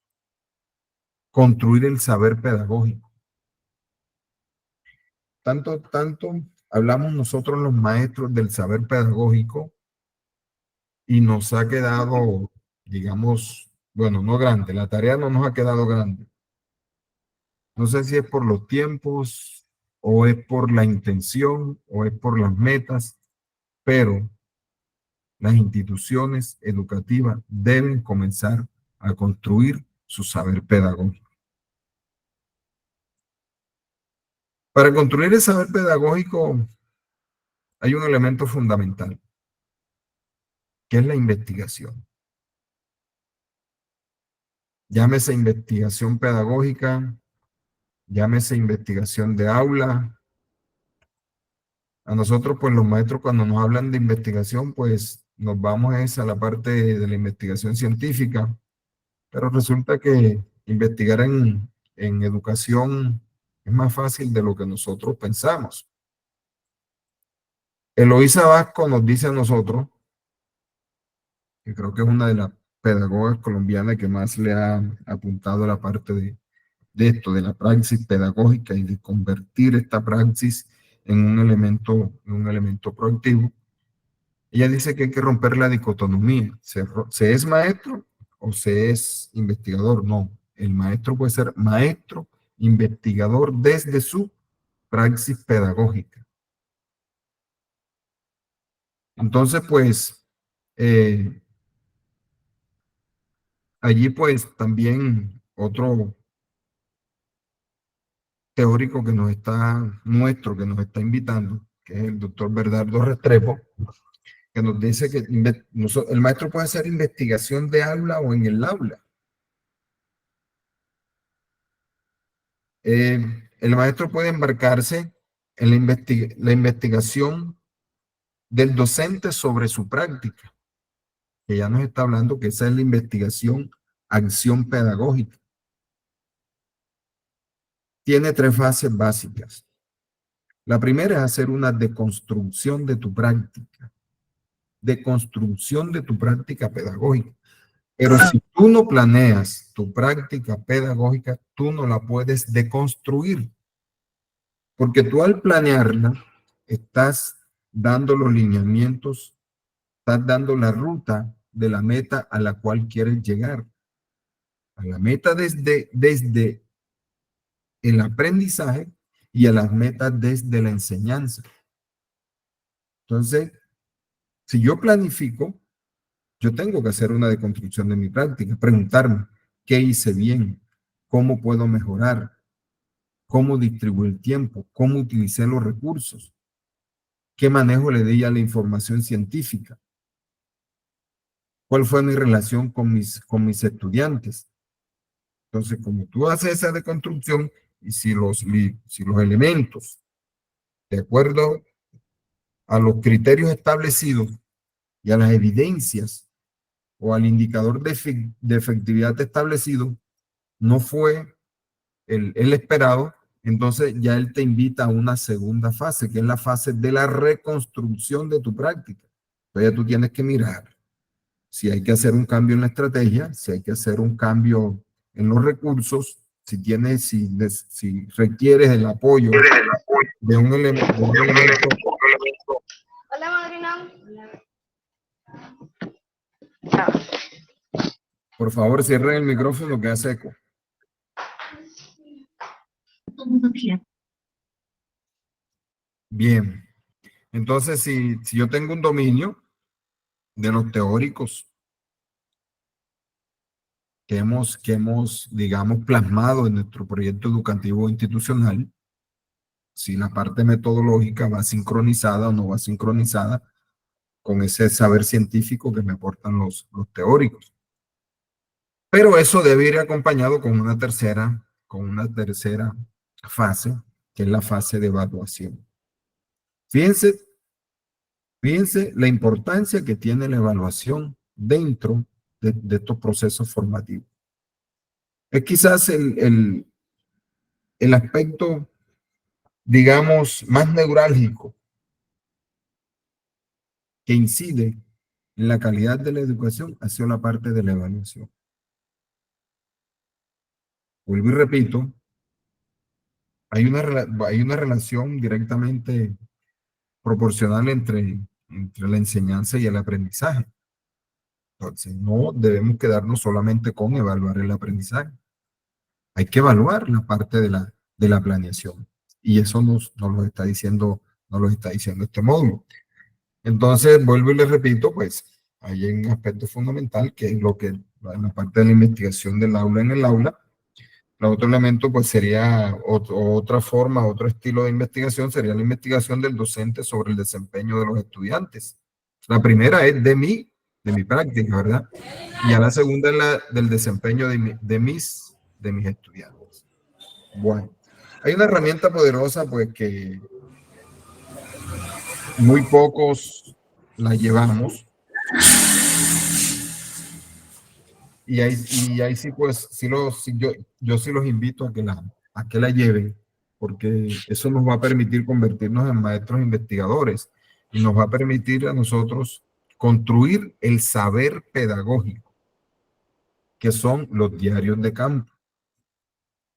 construir el saber pedagógico. Tanto hablamos nosotros los maestros del saber pedagógico y nos ha quedado, digamos, bueno, no grande, la tarea no nos ha quedado grande. No sé si es por los tiempos o es por la intención o es por las metas, pero las instituciones educativas deben comenzar a construir su saber pedagógico. Para construir el saber pedagógico hay un elemento fundamental, que es la investigación. Llámese investigación pedagógica, llámese investigación de aula. A nosotros, pues los maestros cuando nos hablan de investigación, pues nos vamos a la parte de la investigación científica, pero resulta que investigar en educación es más fácil de lo que nosotros pensamos. Eloísa Vasco nos dice a nosotros, que creo que es una de las pedagogas colombianas que más le ha apuntado a la parte de esto, de la praxis pedagógica y de convertir esta praxis en un elemento proactivo. Ella dice que hay que romper la dicotomía. ¿Se es maestro o se es investigador? No, el maestro puede ser maestro, investigador desde su praxis pedagógica. Entonces, pues, allí pues también otro teórico que nos está invitando, que es el doctor Bernardo Restrepo, que nos dice que el maestro puede hacer investigación de aula o en el aula. El maestro puede embarcarse en la investigación del docente sobre su práctica, que ya nos está hablando que esa es la investigación, acción pedagógica. Tiene 3 fases básicas. La primera es hacer una deconstrucción de tu práctica. Deconstrucción de tu práctica pedagógica. Pero si tú no planeas tu práctica pedagógica, tú no la puedes deconstruir. Porque tú al planearla, estás dando los lineamientos, estás dando la ruta de la meta a la cual quieres llegar. A la meta desde el aprendizaje y a las metas desde la enseñanza. Entonces, si yo planifico, yo tengo que hacer una deconstrucción de mi práctica, preguntarme qué hice bien, cómo puedo mejorar, cómo distribuir el tiempo, cómo utilicé los recursos, qué manejo le di a la información científica, cuál fue mi relación con mis estudiantes. Entonces, como tú haces esa deconstrucción y si los elementos, de acuerdo a los criterios establecidos y a las evidencias o al indicador de efectividad establecido, no fue el esperado, entonces ya él te invita a una segunda fase, que es la fase de la reconstrucción de tu práctica. Entonces ya tú tienes que mirar si hay que hacer un cambio en la estrategia, si hay que hacer un cambio en los recursos, si requieres el apoyo de un elemento. Hola, madrina. Por favor, cierren el micrófono que hace eco. Bien. Entonces, si yo tengo un dominio de los teóricos que hemos, digamos, plasmado en nuestro proyecto educativo institucional, si la parte metodológica va sincronizada o no va sincronizada con ese saber científico que me aportan los teóricos. Pero eso debe ir acompañado con una tercera fase, que es la fase de evaluación. Fíjense, fíjense la importancia que tiene la evaluación dentro de estos procesos formativos. Es quizás el aspecto, digamos, más neurálgico que incide en la calidad de la educación ha sido la parte de la evaluación. Vuelvo y repito, hay una relación directamente proporcional entre la enseñanza y el aprendizaje. Entonces, no debemos quedarnos solamente con evaluar el aprendizaje. Hay que evaluar la parte de la planeación. Y eso nos lo está diciendo este módulo. Entonces, vuelvo y les repito, pues, hay un aspecto fundamental que es lo que, en la parte de la investigación del aula en el aula. El otro elemento, pues, sería otra forma, otro estilo de investigación, sería la investigación del docente sobre el desempeño de los estudiantes. La primera es de mi práctica, ¿verdad? Y ya la segunda es la del desempeño de mis estudiantes. Bueno, hay una herramienta poderosa, pues, que muy pocos la llevamos. Y ahí sí, pues, yo sí los invito a que la lleven, porque eso nos va a permitir convertirnos en maestros investigadores y nos va a permitir a nosotros construir el saber pedagógico, que son los diarios de campo.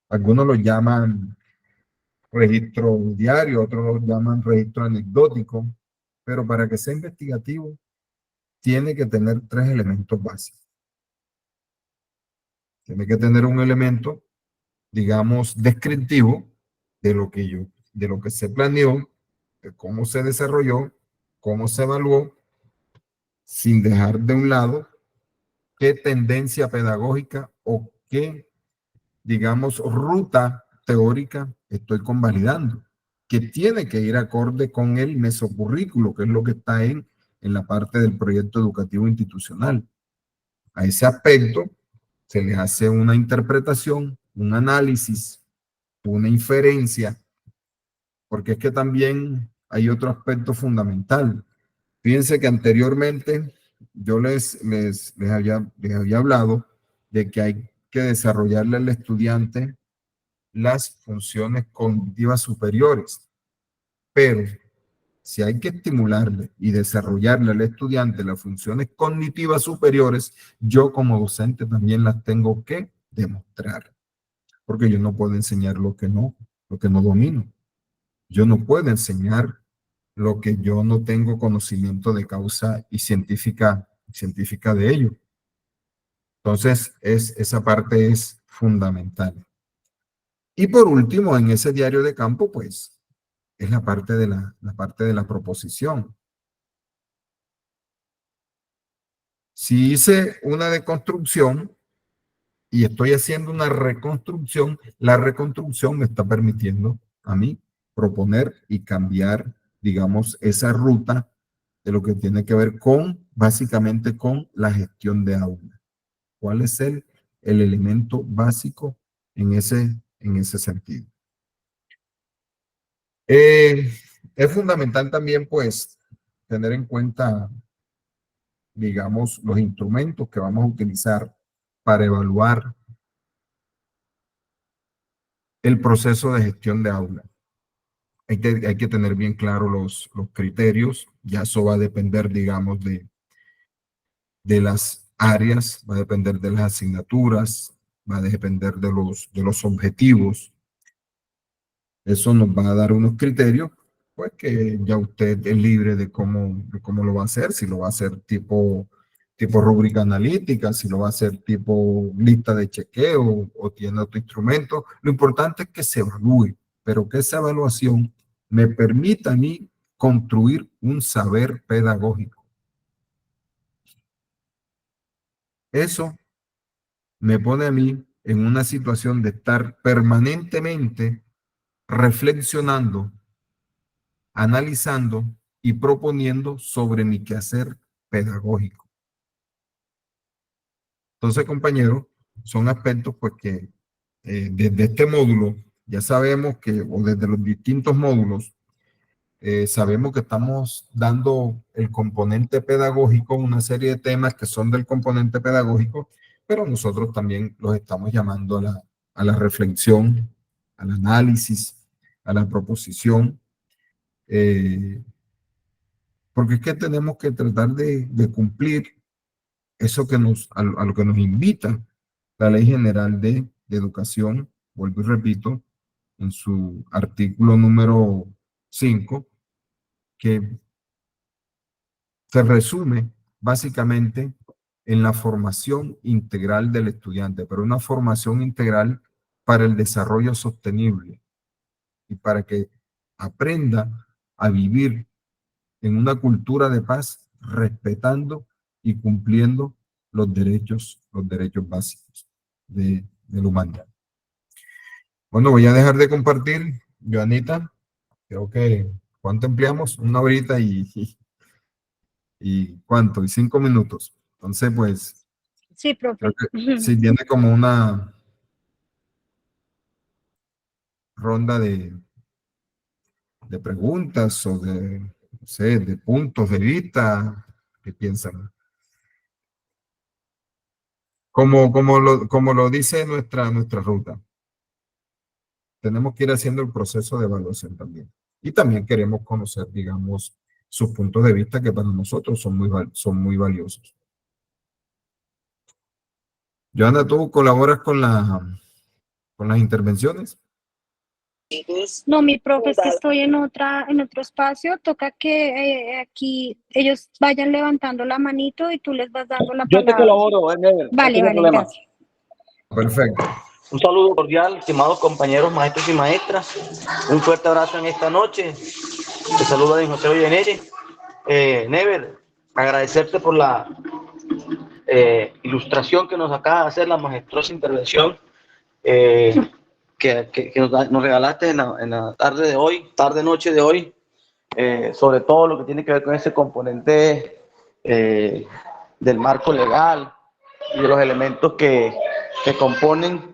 Algunos los llaman registro diario, otros los llaman registro anecdótico, pero para que sea investigativo, tiene que tener tres elementos básicos. Tiene que tener un elemento, digamos, descriptivo de lo que se planeó, de cómo se desarrolló, cómo se evaluó, sin dejar de un lado qué tendencia pedagógica o qué, digamos, ruta teórica estoy convalidando, que tiene que ir acorde con el mesocurrículo, que es lo que está en la parte del proyecto educativo institucional. A ese aspecto se le hace una interpretación, un análisis, una inferencia, porque es que también hay otro aspecto fundamental. Fíjense que anteriormente yo les había hablado de que hay que desarrollarle al estudiante las funciones cognitivas superiores, pero si hay que estimularle y desarrollarle al estudiante las funciones cognitivas superiores, yo como docente también las tengo que demostrar, porque yo no puedo enseñar lo que no domino. Yo no puedo enseñar lo que yo no tengo conocimiento de causa y científica de ello. Entonces, esa parte es fundamental. Y por último, en ese diario de campo, pues, es la parte de la proposición. Si hice una deconstrucción y estoy haciendo una reconstrucción, la reconstrucción me está permitiendo a mí proponer y cambiar, digamos, esa ruta de lo que tiene que ver con, básicamente, con la gestión de aula. ¿Cuál es el elemento básico en ese sentido? Es fundamental también, pues, tener en cuenta, digamos, los instrumentos que vamos a utilizar para evaluar el proceso de gestión de aula. Hay que tener bien claro los criterios, ya eso va a depender, digamos, de las áreas, va a depender de las asignaturas, va a depender de los objetivos. Eso nos va a dar unos criterios, pues que ya usted es libre de cómo lo va a hacer, si lo va a hacer tipo rúbrica analítica, si lo va a hacer tipo lista de chequeo o tiene otro instrumento. Lo importante es que se evalúe, pero que esa evaluación me permita a mí construir un saber pedagógico. Eso me pone a mí en una situación de estar permanentemente reflexionando, analizando y proponiendo sobre mi quehacer pedagógico. Entonces, compañero, son aspectos pues que desde este módulo ya sabemos que, o desde los distintos módulos, sabemos que estamos dando el componente pedagógico, una serie de temas que son del componente pedagógico, pero nosotros también los estamos llamando a la reflexión, al análisis, a la proposición, porque es que tenemos que tratar de cumplir eso que a lo que nos invita la Ley General de Educación, vuelvo y repito, en su artículo número 5, que se resume básicamente en la formación integral del estudiante, pero una formación integral para el desarrollo sostenible y para que aprenda a vivir en una cultura de paz, respetando y cumpliendo los derechos básicos de la humanidad. Bueno, voy a dejar de compartir, Joanita. Creo que, ¿cuánto empleamos? Una horita y ¿cuánto? Y 5 minutos. Entonces, pues, Sí, creo profe. que si viene como una ronda de preguntas o de, no sé, de puntos de vista, ¿qué piensan? Como lo dice nuestra ruta, tenemos que ir haciendo el proceso de evaluación también. Y también queremos conocer, digamos, sus puntos de vista que para nosotros son muy valiosos. Joana, ¿tú colaboras con las intervenciones? No, mi profe, es que estoy en otro espacio. Toca que aquí ellos vayan levantando la manito y tú les vas dando la Yo te palabra. colaboro, Never, no Vale, tengo vale, problema. gracias. Perfecto. Un saludo cordial, estimados compañeros, maestros y maestras. Un fuerte abrazo en esta noche. Te saluda de José Ollenere. Never, agradecerte por la ilustración que nos acaba de hacer, la majestuosa intervención que nos regalaste en la tarde de hoy, tarde-noche de hoy, sobre todo lo que tiene que ver con ese componente del marco legal y de los elementos que componen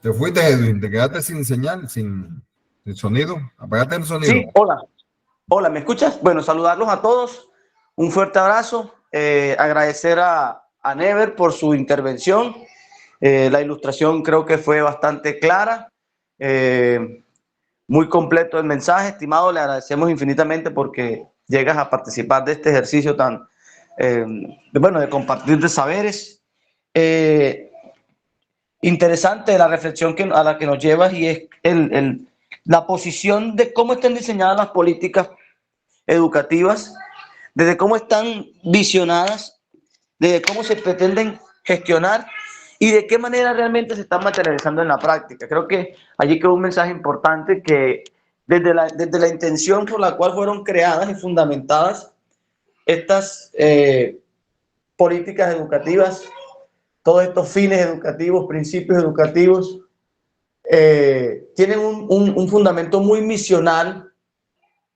Te fuiste, Edwin, te quedaste sin señal, sin sonido. Apagaste el sonido. Sí, hola, ¿me escuchas? Bueno, saludarlos a todos, un fuerte abrazo, agradecer a Never por su intervención, la ilustración creo que fue bastante clara, muy completo el mensaje, estimado, le agradecemos infinitamente porque llegas a participar de este ejercicio tan, de compartir de saberes. Interesante la reflexión a la que nos llevas y es la posición de cómo están diseñadas las políticas educativas, desde cómo están visionadas, desde cómo se pretenden gestionar y de qué manera realmente se están materializando en la práctica. Creo que allí quedó un mensaje importante que desde la intención por la cual fueron creadas y fundamentadas estas políticas educativas, todos estos fines educativos, principios educativos, tienen un fundamento muy misional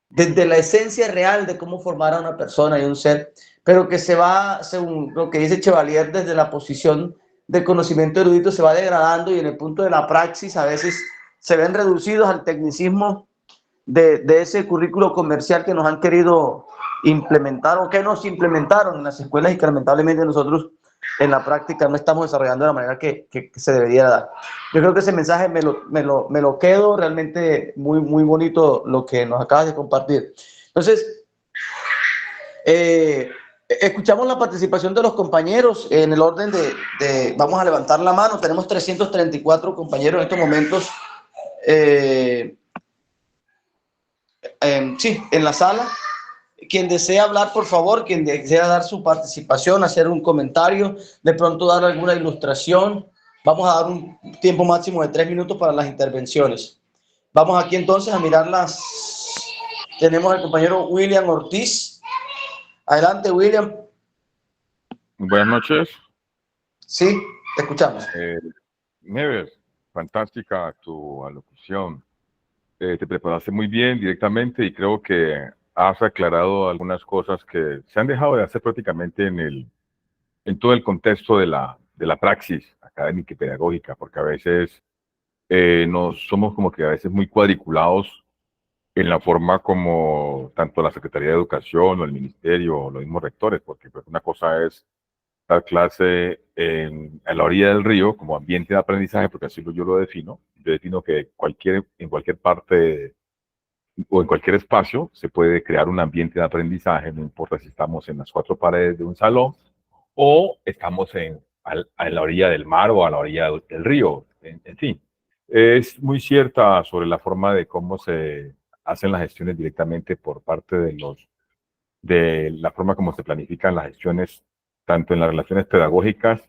desde la esencia real de cómo formar a una persona y un ser, pero que se va, según lo que dice Chevalier, desde la posición del conocimiento erudito se va degradando y en el punto de la praxis a veces se ven reducidos al tecnicismo de ese currículo comercial que nos han querido implementar o que nos implementaron en las escuelas y que lamentablemente nosotros en la práctica no estamos desarrollando de la manera que se debería dar. Yo creo que ese mensaje me lo quedo, realmente muy, muy bonito lo que nos acabas de compartir. Entonces, escuchamos la participación de los compañeros en el orden vamos a levantar la mano, tenemos 334 compañeros en estos momentos, sí, en la sala. Quien desea hablar, por favor, quien desea dar su participación, hacer un comentario, de pronto dar alguna ilustración. Vamos a dar un tiempo máximo de 3 minutos para las intervenciones. Vamos aquí entonces a mirarlas. Tenemos al compañero William Ortiz. Adelante, William. Buenas noches. Sí, te escuchamos. Never, fantástica tu alocución. te preparaste muy bien directamente y creo que has aclarado algunas cosas que se han dejado de hacer prácticamente en todo el contexto de la praxis académica y pedagógica, porque a veces nos somos como que a veces muy cuadriculados en la forma como tanto la Secretaría de Educación o el Ministerio o los mismos rectores, porque pues, una cosa es dar clase a la orilla del río como ambiente de aprendizaje, porque así yo lo defino. Yo defino que en cualquier parte o en cualquier espacio se puede crear un ambiente de aprendizaje, no importa si estamos en las cuatro paredes de un salón o estamos a la orilla del mar o a la orilla del río, en fin. Es muy cierta sobre la forma de cómo se hacen las gestiones directamente por parte de la forma como se planifican las gestiones, tanto en las relaciones pedagógicas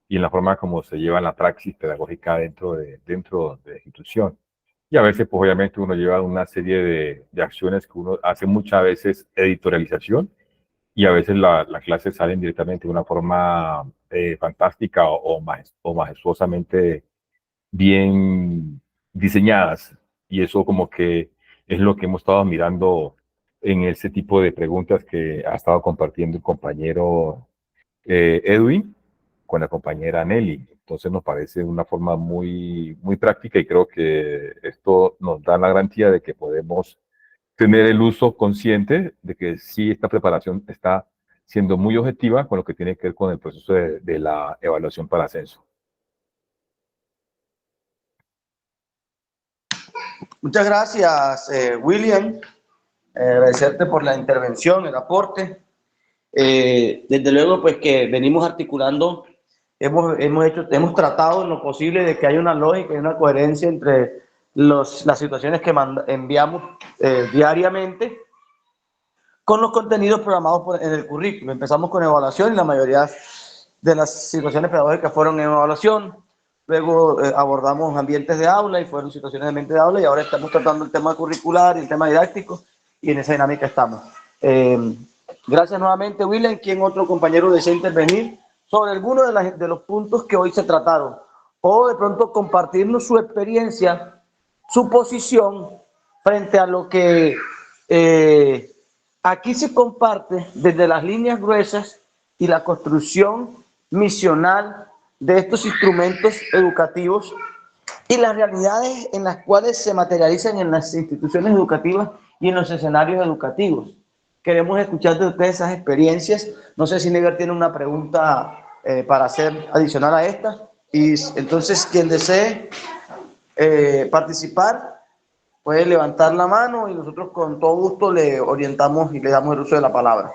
y en la forma como se lleva la praxis pedagógica dentro de la institución. Y a veces, pues obviamente uno lleva una serie de acciones que uno hace muchas veces editorialización y a veces las clases salen directamente de una forma fantástica o majestuosamente bien diseñadas. Y eso como que es lo que hemos estado mirando en ese tipo de preguntas que ha estado compartiendo el compañero Edwin con la compañera Nelly. Entonces nos parece una forma muy práctica y creo que esto nos da la garantía de que podemos tener el uso consciente de que sí esta preparación está siendo muy objetiva con lo que tiene que ver con el proceso de la evaluación para ascenso. Muchas gracias, William. Agradecerte por la intervención, el aporte. Desde luego, pues que venimos articulando, hemos tratado en lo posible de que haya una lógica y una coherencia entre las situaciones que enviamos diariamente con los contenidos programados en el currículo. Empezamos con evaluación y la mayoría de las situaciones pedagógicas fueron en evaluación. Luego abordamos ambientes de aula y fueron situaciones de ambiente de aula y ahora estamos tratando el tema curricular y el tema didáctico y en esa dinámica estamos. Gracias nuevamente, William. ¿Quién otro compañero desea intervenir sobre alguno de los puntos que hoy se trataron? O de pronto compartirnos su experiencia, su posición frente a lo que aquí se comparte desde las líneas gruesas y la construcción misional de estos instrumentos educativos y las realidades en las cuales se materializan en las instituciones educativas y en los escenarios educativos. Queremos escuchar de ustedes esas experiencias. No sé si Never tiene una pregunta para hacer adicional a esta. Y entonces, quien desee participar puede levantar la mano y nosotros con todo gusto le orientamos y le damos el uso de la palabra.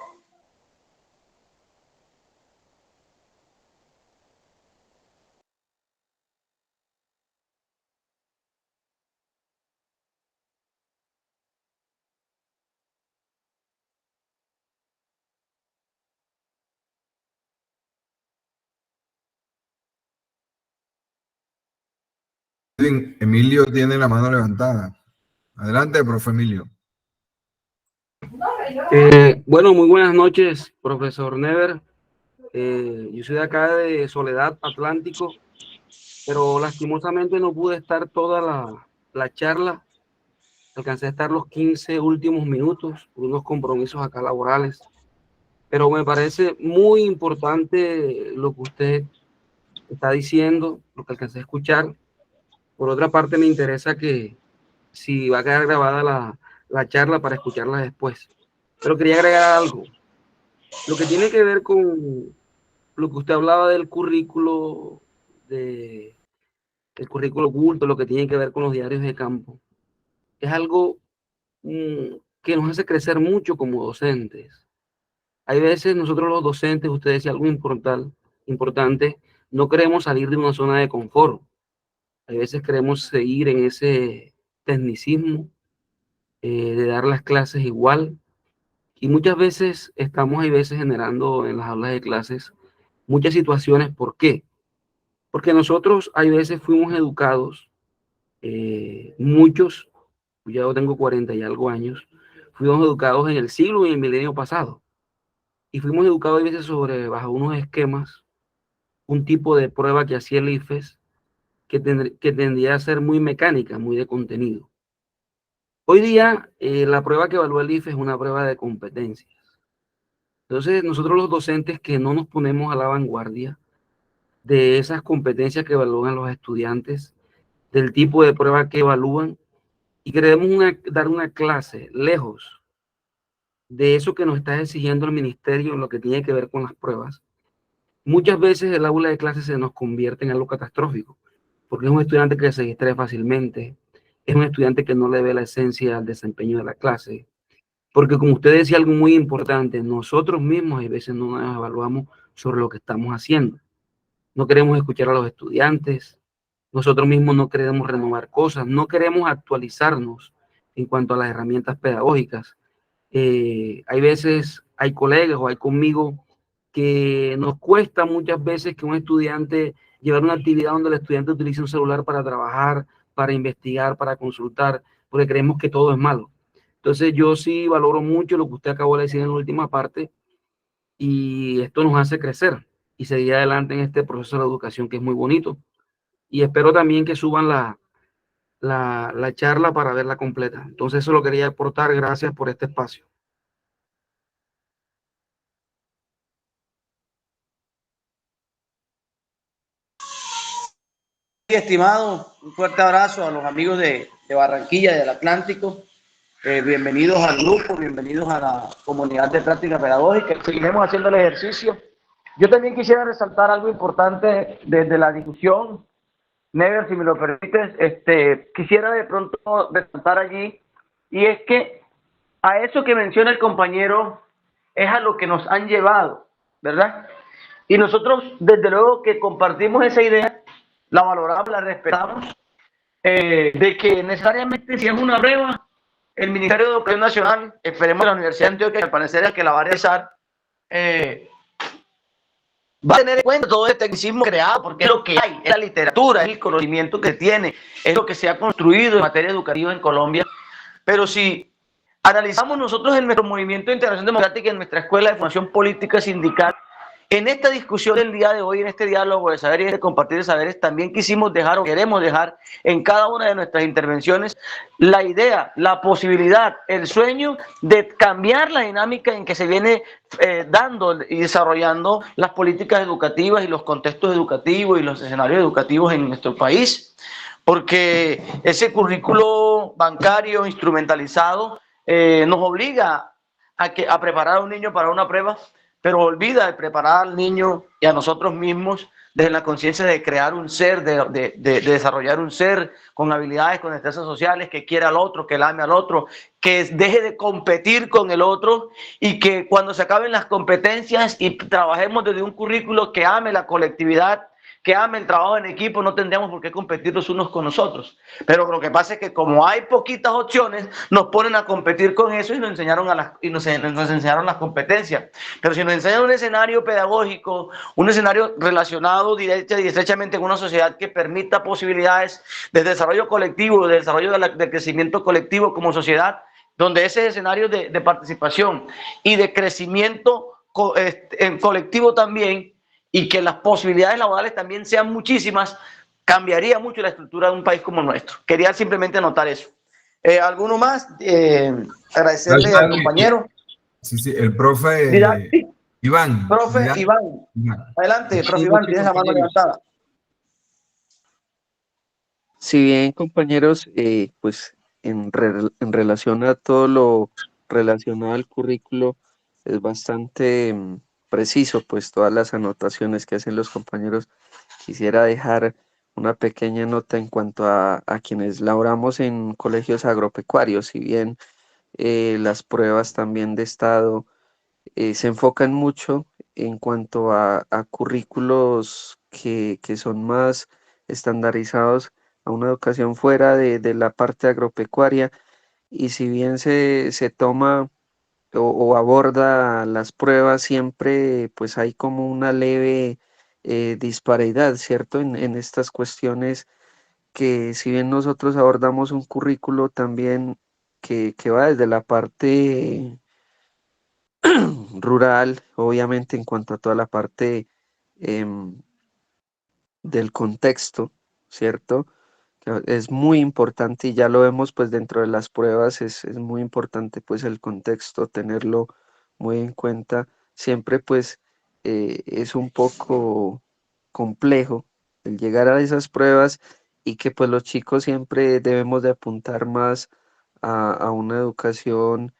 Emilio tiene la mano levantada. Adelante, profe Emilio. Bueno, muy buenas noches, profesor Never. Yo soy de acá de Soledad, Atlántico, pero lastimosamente no pude estar toda la charla. Alcancé a estar los 15 últimos minutos por unos compromisos acá laborales. Pero me parece muy importante lo que usted está diciendo, lo que alcancé a escuchar. Por otra parte, me interesa que si va a quedar grabada la charla para escucharla después. Pero quería agregar algo. Lo que tiene que ver con lo que usted hablaba del currículo, el currículo oculto, lo que tiene que ver con los diarios de campo, es algo que nos hace crecer mucho como docentes. Hay veces nosotros los docentes, usted decía algo importante, no queremos salir de una zona de confort. Hay veces queremos seguir en ese tecnicismo de dar las clases igual. Y muchas veces hay veces generando en las aulas de clases muchas situaciones. ¿Por qué? Porque nosotros hay veces fuimos educados, muchos, ya yo tengo 40 y algo años, fuimos educados en el siglo y en el milenio pasado. Y fuimos educados a veces bajo unos esquemas, un tipo de prueba que hacía el IFES, que tendría a ser muy mecánica, muy de contenido. Hoy día, la prueba que evalúa el IFE es una prueba de competencias. Entonces, nosotros los docentes que no nos ponemos a la vanguardia de esas competencias que evalúan los estudiantes, del tipo de prueba que evalúan, y queremos dar una clase lejos de eso que nos está exigiendo el ministerio en lo que tiene que ver con las pruebas, muchas veces el aula de clase se nos convierte en algo catastrófico, porque es un estudiante que se distrae fácilmente, es un estudiante que no le ve la esencia al desempeño de la clase, porque como usted decía algo muy importante, nosotros mismos a veces no nos evaluamos sobre lo que estamos haciendo. No queremos escuchar a los estudiantes, nosotros mismos no queremos renovar cosas, no queremos actualizarnos en cuanto a las herramientas pedagógicas. Hay veces, hay colegas o hay conmigo que nos cuesta muchas veces que un estudiante llevar una actividad donde el estudiante utilice un celular para trabajar, para investigar, para consultar, porque creemos que todo es malo. Entonces yo sí valoro mucho lo que usted acabó de decir en la última parte, y esto nos hace crecer y seguir adelante en este proceso de la educación que es muy bonito. Y espero también que suban la charla para verla completa. Entonces eso lo quería aportar. Gracias por este espacio. Estimado, un fuerte abrazo a los amigos de Barranquilla, del Atlántico. Bienvenidos al grupo, bienvenidos a la comunidad de práctica pedagógica. Seguiremos haciendo el ejercicio. Yo también quisiera resaltar algo importante desde la discusión. Never, si me lo permites, quisiera de pronto resaltar allí, y es que a eso que menciona el compañero es a lo que nos han llevado, ¿verdad? Y nosotros, desde luego que compartimos esa idea, la valoramos, la respetamos, de que necesariamente si es una prueba, el Ministerio de Educación Nacional, esperemos la Universidad de Antioquia, que al parecer es el que la va a realizar, va a tener en cuenta todo este tecnicismo creado, porque es lo que hay, es la literatura, es el conocimiento que tiene, es lo que se ha construido en materia educativa en Colombia. Pero si analizamos nosotros en nuestro movimiento de integración democrática, en nuestra escuela de formación política sindical, en esta discusión del día de hoy, en este diálogo de saberes y de compartir saberes, también quisimos dejar o queremos dejar en cada una de nuestras intervenciones la idea, la posibilidad, el sueño de cambiar la dinámica en que se viene dando y desarrollando las políticas educativas y los contextos educativos y los escenarios educativos en nuestro país, porque ese currículo bancario instrumentalizado nos obliga a preparar a un niño para una prueba, pero olvida de preparar al niño y a nosotros mismos desde la conciencia de crear un ser, de desarrollar un ser con habilidades, con destrezas sociales, que quiera al otro, que la ame al otro, que deje de competir con el otro, y que cuando se acaben las competencias y trabajemos desde un currículo que ame la colectividad, que ame el trabajo en equipo, no tendríamos por qué competir los unos con los otros. Pero lo que pasa es que como hay poquitas opciones, nos ponen a competir con eso y nos enseñaron, nos enseñaron las competencias. Pero si nos enseñan un escenario pedagógico, un escenario relacionado directa y estrechamente con una sociedad que permita posibilidades de desarrollo colectivo, de desarrollo de crecimiento colectivo como sociedad, donde ese escenario de participación y de crecimiento en colectivo también, y que las posibilidades laborales también sean muchísimas, cambiaría mucho la estructura de un país como el nuestro. Quería simplemente anotar eso. ¿Alguno más? Agradecerle al compañero. Sí, el profe Iván. Profe Iván. Adelante, profe Iván, tienes la mano levantada. Si bien, compañeros, pues en relación a todo lo relacionado al currículo, es bastante preciso, pues todas las anotaciones que hacen los compañeros. Quisiera dejar una pequeña nota en cuanto a quienes laboramos en colegios agropecuarios. Si bien las pruebas también de estado se enfocan mucho en cuanto a currículos que son más estandarizados a una educación fuera de la parte agropecuaria, y si bien se toma o aborda las pruebas, siempre pues hay como una leve disparidad, ¿cierto? En estas cuestiones, que si bien nosotros abordamos un currículo también que va desde la parte rural, obviamente en cuanto a toda la parte del contexto, ¿cierto? Es muy importante y ya lo vemos pues dentro de las pruebas, es muy importante pues el contexto, tenerlo muy en cuenta. Siempre pues es un poco complejo el llegar a esas pruebas y que pues los chicos siempre debemos de apuntar más a una educación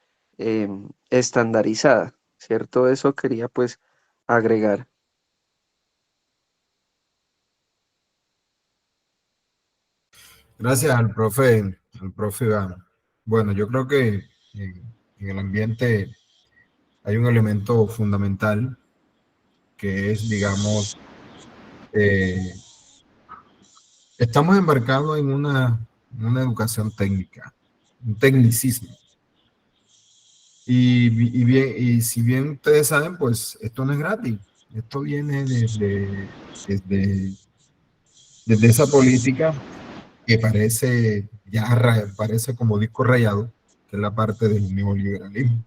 estandarizada, ¿cierto? Eso quería pues agregar. Gracias al profe Iván. Bueno, yo creo que en el ambiente hay un elemento fundamental que es, digamos, estamos embarcados en una educación técnica, un tecnicismo. Y si bien ustedes saben, pues esto no es gratis. Esto viene desde esa política que parece como disco rayado, que es la parte del neoliberalismo.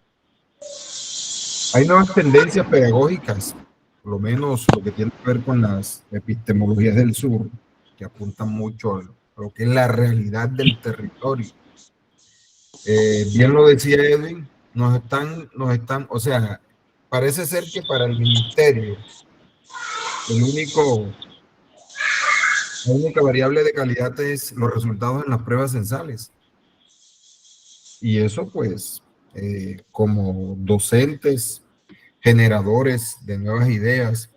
Hay nuevas tendencias pedagógicas, por lo menos lo que tiene que ver con las epistemologías del sur, que apuntan mucho a lo que es la realidad del territorio. Bien lo decía Edwin, o sea, parece ser que para el ministerio la única variable de calidad es los resultados en las pruebas censales. Y eso pues, como docentes generadores de nuevas ideas,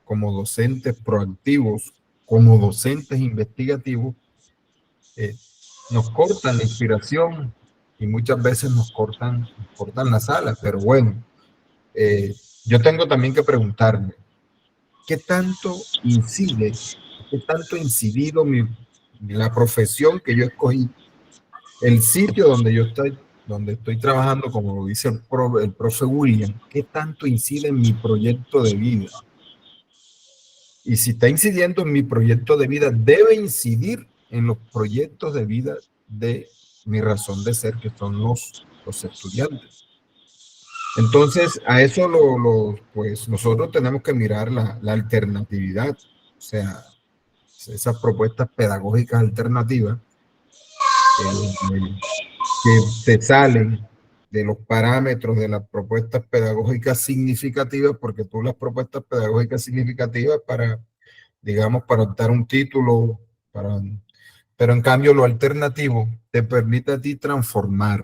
como docentes proactivos, como docentes investigativos, nos cortan la inspiración y muchas veces nos cortan las alas. Pero bueno, yo tengo también que preguntarme, ¿qué tanto ha incidido la profesión que yo escogí, el sitio donde estoy trabajando, como lo dice el profe William, qué tanto incide en mi proyecto de vida? Y si está incidiendo en mi proyecto de vida, debe incidir en los proyectos de vida de mi razón de ser, que son los estudiantes. Entonces, a eso pues nosotros tenemos que mirar la alternatividad, o sea, esas propuestas pedagógicas alternativas que te salen de los parámetros de las propuestas pedagógicas significativas, porque tú las propuestas pedagógicas significativas digamos, para optar un título, pero en cambio lo alternativo te permite a ti transformas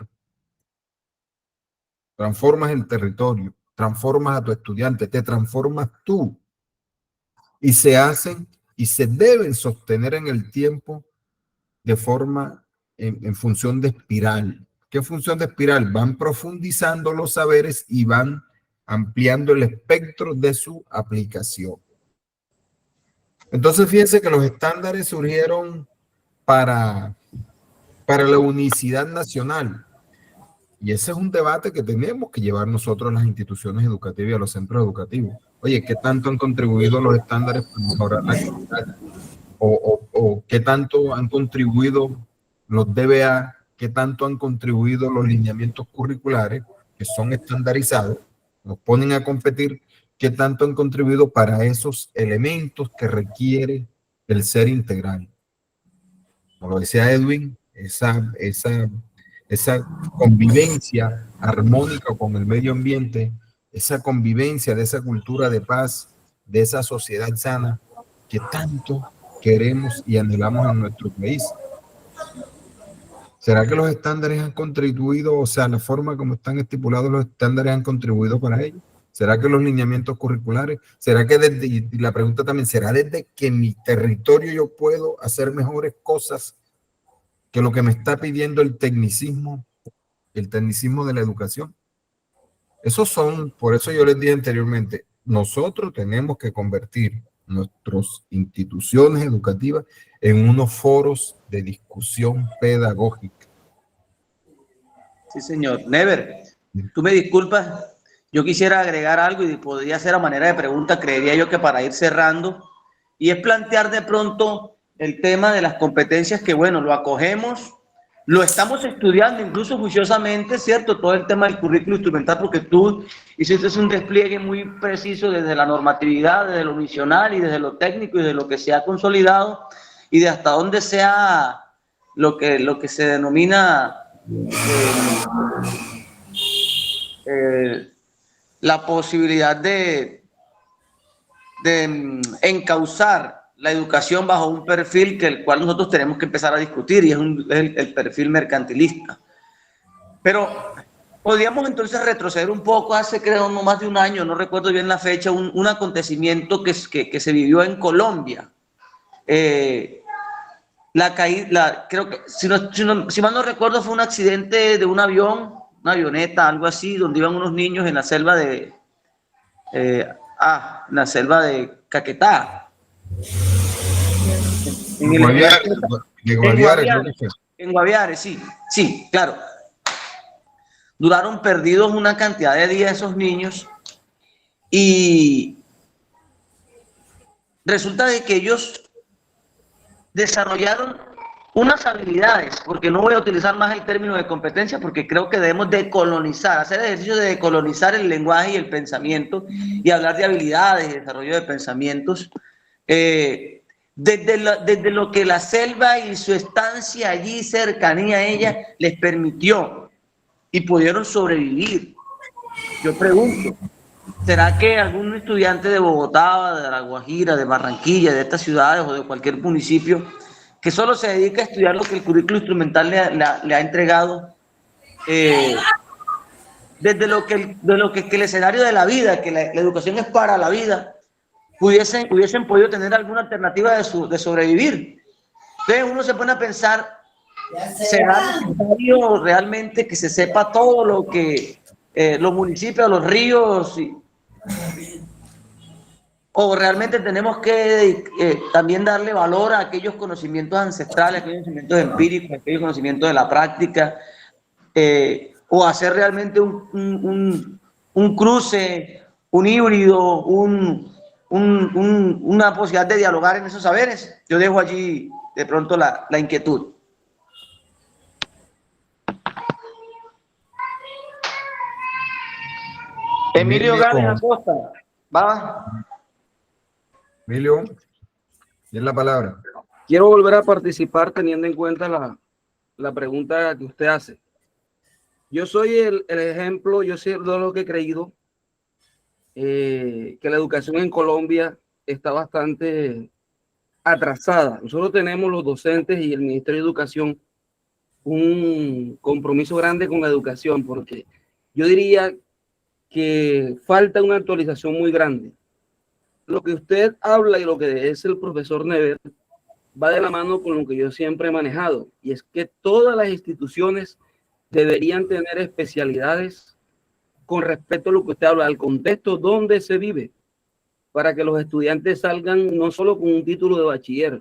el territorio, transformas a tu estudiante, te transformas tú, y se hacen y se deben sostener en el tiempo de forma en función de espiral. ¿Qué función de espiral? Van profundizando los saberes y van ampliando el espectro de su aplicación. Entonces, fíjense que los estándares surgieron para la unicidad nacional. Y ese es un debate que tenemos que llevar nosotros a las instituciones educativas y a los centros educativos. Oye, ¿qué tanto han contribuido los estándares para mejorar la calidad? O qué tanto han contribuido los DBA, qué tanto han contribuido los lineamientos curriculares, que son estandarizados, nos ponen a competir, qué tanto han contribuido para esos elementos que requiere el ser integral. Como lo decía Edwin, esa convivencia armónica con el medio ambiente, esa convivencia de esa cultura de paz, de esa sociedad sana que tanto queremos y anhelamos en nuestro país. ¿Será que los estándares han contribuido, o sea, la forma como están estipulados los estándares han contribuido para ello? ¿Será que los lineamientos curriculares? ¿Será que y la pregunta también, ¿será desde que en mi territorio yo puedo hacer mejores cosas que lo que me está pidiendo el tecnicismo de la educación? Por eso yo les dije anteriormente, nosotros tenemos que convertir nuestras instituciones educativas en unos foros de discusión pedagógica. Sí, señor. Never, tú me disculpas, yo quisiera agregar algo y podría ser a manera de pregunta, creería yo que para ir cerrando, y es plantear de pronto el tema de las competencias que, bueno, lo acogemos, lo estamos estudiando incluso juiciosamente, ¿cierto? Todo el tema del currículo instrumental, porque tú hiciste un despliegue muy preciso desde la normatividad, desde lo misional y desde lo técnico y de lo que se ha consolidado y de hasta dónde se ha lo que se denomina la posibilidad de encauzar la educación bajo un perfil que el cual nosotros tenemos que empezar a discutir, y es el perfil mercantilista. Pero podríamos entonces retroceder un poco hace, creo, no más de un año, no recuerdo bien la fecha, un acontecimiento que se vivió en Colombia. La caída, creo que, si mal no recuerdo, fue un accidente de un avión, una avioneta, algo así, donde iban unos niños en la selva de Caquetá. En Guaviare, sí, claro. Duraron perdidos una cantidad de días esos niños, y resulta de que ellos desarrollaron unas habilidades, porque no voy a utilizar más el término de competencia, porque creo que debemos decolonizar, hacer el ejercicio de decolonizar el lenguaje y el pensamiento, y hablar de habilidades y desarrollo de pensamientos, desde lo que la selva y su estancia allí, cercanía a ella, les permitió, y pudieron sobrevivir. Yo pregunto, ¿será que algún estudiante de Bogotá, de La Guajira, de Barranquilla, de estas ciudades o de cualquier municipio que solo se dedica a estudiar lo que el currículo instrumental le ha entregado, desde lo que el escenario de la vida, que la educación es para la vida, hubiesen podido tener alguna alternativa de sobrevivir? Entonces uno se pone a pensar, ¿será necesario realmente que se sepa todo lo que los municipios, los ríos, o realmente tenemos que también darle valor a aquellos conocimientos ancestrales, aquellos conocimientos empíricos, aquellos conocimientos de la práctica, o hacer realmente un cruce, un híbrido, una posibilidad de dialogar en esos saberes? Yo dejo allí de pronto la inquietud. Emilio Gales Acosta, va. Emilio, tienes la palabra. Quiero volver a participar teniendo en cuenta la pregunta que usted hace. Yo soy el ejemplo, yo soy de lo que he creído, que la educación en Colombia está bastante atrasada. Nosotros tenemos, los docentes y el Ministerio de Educación, un compromiso grande con la educación, porque yo diría que falta una actualización muy grande. Lo que usted habla y lo que es el profesor Never va de la mano con lo que yo siempre he manejado, y es que todas las instituciones deberían tener especialidades con respecto a lo que usted habla, al contexto donde se vive, para que los estudiantes salgan no solo con un título de bachiller,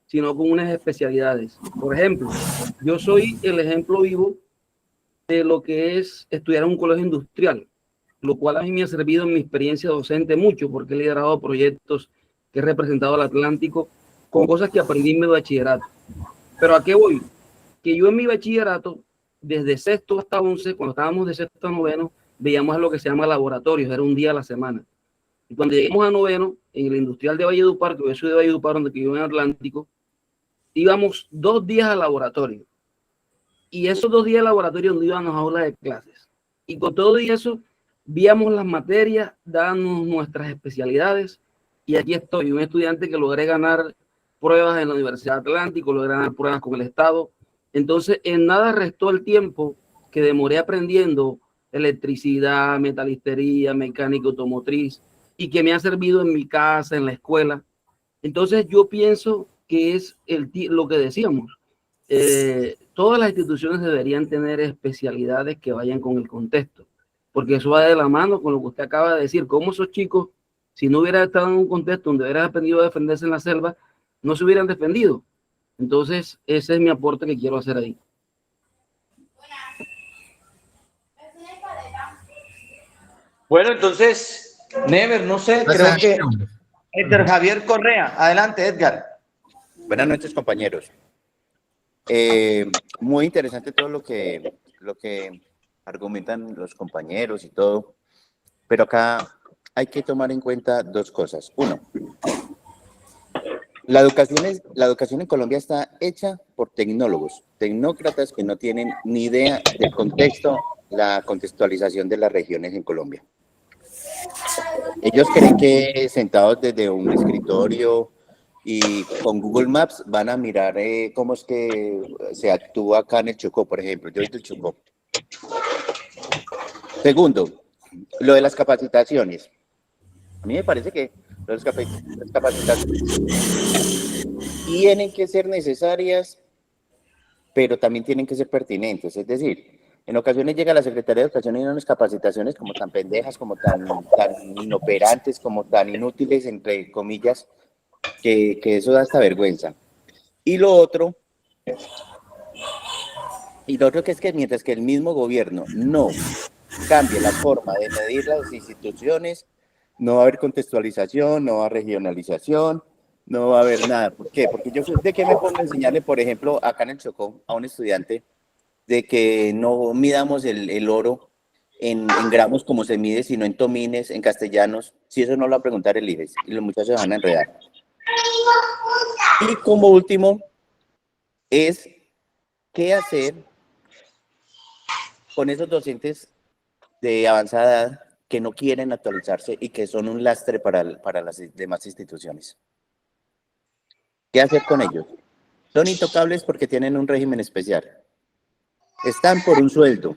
sino con unas especialidades. Por ejemplo, yo soy el ejemplo vivo de lo que es estudiar en un colegio industrial, lo cual a mí me ha servido en mi experiencia docente mucho, porque he liderado proyectos que he representado al Atlántico con cosas que aprendí en mi bachillerato. Pero ¿a qué voy? Que yo en mi bachillerato, desde sexto hasta 11, cuando estábamos de sexto a noveno, veíamos lo que se llama laboratorios, era un día a la semana. Y cuando llegamos a noveno, en el industrial de Valledupar, que yo soy de Valledupar, donde vivo en Atlántico, íbamos 2 días al laboratorio. Y esos 2 días de laboratorio nos íbamos a aulas de clases. Y con todo eso, víamos las materias, dábamos nuestras especialidades, y aquí estoy, un estudiante que logré ganar pruebas en la Universidad de Atlántico, logré ganar pruebas con el Estado. Entonces, en nada restó el tiempo que demoré aprendiendo electricidad, metalistería, mecánica automotriz, y que me ha servido en mi casa, en la escuela. Entonces, yo pienso que es lo que decíamos. Todas las instituciones deberían tener especialidades que vayan con el contexto, porque eso va de la mano con lo que usted acaba de decir. Cómo esos chicos, si no hubieran estado en un contexto donde hubieran aprendido a defenderse en la selva, no se hubieran defendido. Entonces, ese es mi aporte que quiero hacer ahí. Bueno, entonces, Never, no sé, creo que Edgar Javier Correa. Adelante, Edgar. Buenas noches, compañeros. Muy interesante todo lo que argumentan los compañeros y todo, pero acá hay que tomar en cuenta 2 cosas. Uno, La educación en Colombia está hecha por tecnólogos, tecnócratas que no tienen ni idea del contexto, la contextualización de las regiones en Colombia. Ellos creen que sentados desde un escritorio y con Google Maps van a mirar cómo es que se actúa acá en el Chocó, por ejemplo. Yo soy del Chocó. Segundo, lo de las capacitaciones. A mí me parece que las capacitaciones tienen que ser necesarias, pero también tienen que ser pertinentes. Es decir, en ocasiones llega la Secretaría de Educación y hay unas capacitaciones como tan pendejas, como tan inoperantes, como tan inútiles, entre comillas, que eso da hasta vergüenza. Y lo otro que es que mientras que el mismo gobierno no cambie la forma de medir las instituciones, no va a haber contextualización, no va a haber regionalización, no va a haber nada. ¿Por qué? Porque yo de qué me pongo a enseñarle, por ejemplo, acá en el Chocó, a un estudiante, de que no midamos el oro en gramos como se mide, sino en tomines, en castellanos. Si eso no lo va a preguntar el IGES, y los muchachos van a enredar. Y como último, es qué hacer con esos docentes de avanzada edad que no quieren actualizarse y que son un lastre para las demás instituciones. ¿Qué hacer con ellos? Son intocables porque tienen un régimen especial. Están por un sueldo.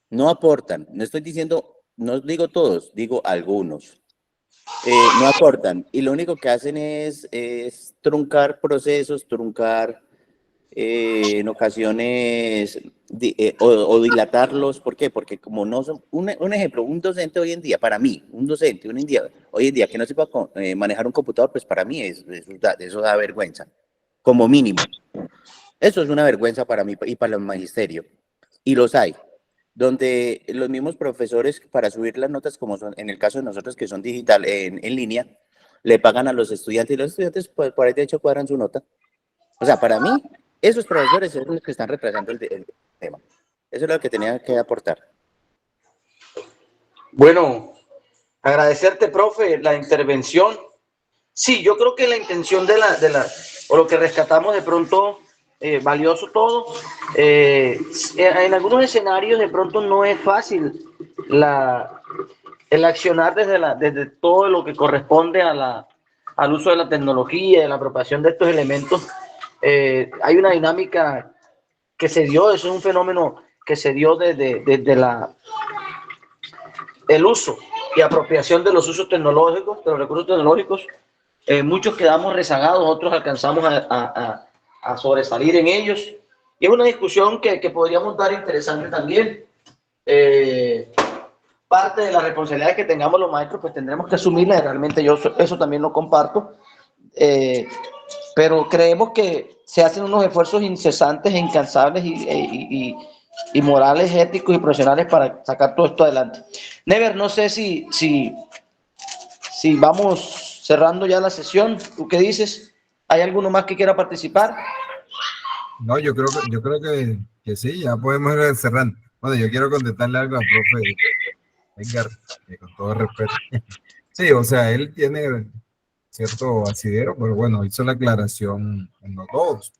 No aportan. No estoy diciendo, no digo todos, digo algunos. No aportan. Y lo único que hacen es truncar procesos, truncar en ocasiones o dilatarlos. ¿Por qué? Porque como no son, un ejemplo, un docente hoy en día, para mí, un docente hoy en día que no sepa manejar un computador, pues para mí eso da vergüenza, como mínimo. Eso es una vergüenza para mí y para el magisterio. Y los hay, donde los mismos profesores para subir las notas, como son en el caso de nosotros que son digital en línea, le pagan a los estudiantes y los estudiantes pues, por ahí de hecho cuadran su nota. O sea, para mí, esos profesores son los que están retrasando el tema. Eso es lo que tenía que aportar. Bueno, agradecerte, profe, la intervención. Sí, yo creo que la intención o lo que rescatamos de pronto, valioso todo. En algunos escenarios de pronto no es fácil el accionar desde todo lo que corresponde al uso de la tecnología, de la apropiación de estos elementos. Hay una dinámica que se dio, eso es un fenómeno que se dio desde el uso y apropiación de los usos tecnológicos, de los recursos tecnológicos. Muchos quedamos rezagados, otros alcanzamos a sobresalir en ellos. Y es una discusión que podríamos dar interesante también. Parte de las responsabilidades que tengamos los maestros, pues tendremos que asumirla. Realmente yo eso también lo comparto. Pero creemos que se hacen unos esfuerzos incesantes e incansables y morales, éticos y profesionales para sacar todo esto adelante. Never, no sé si vamos cerrando ya la sesión. ¿Tú qué dices? ¿Hay alguno más que quiera participar? No, yo creo que sí, ya podemos ir cerrando. Bueno, yo quiero contestarle algo al profe Edgar, con todo respeto. Sí, o sea, él tiene cierto asidero, pero bueno, hizo la aclaración en los dos.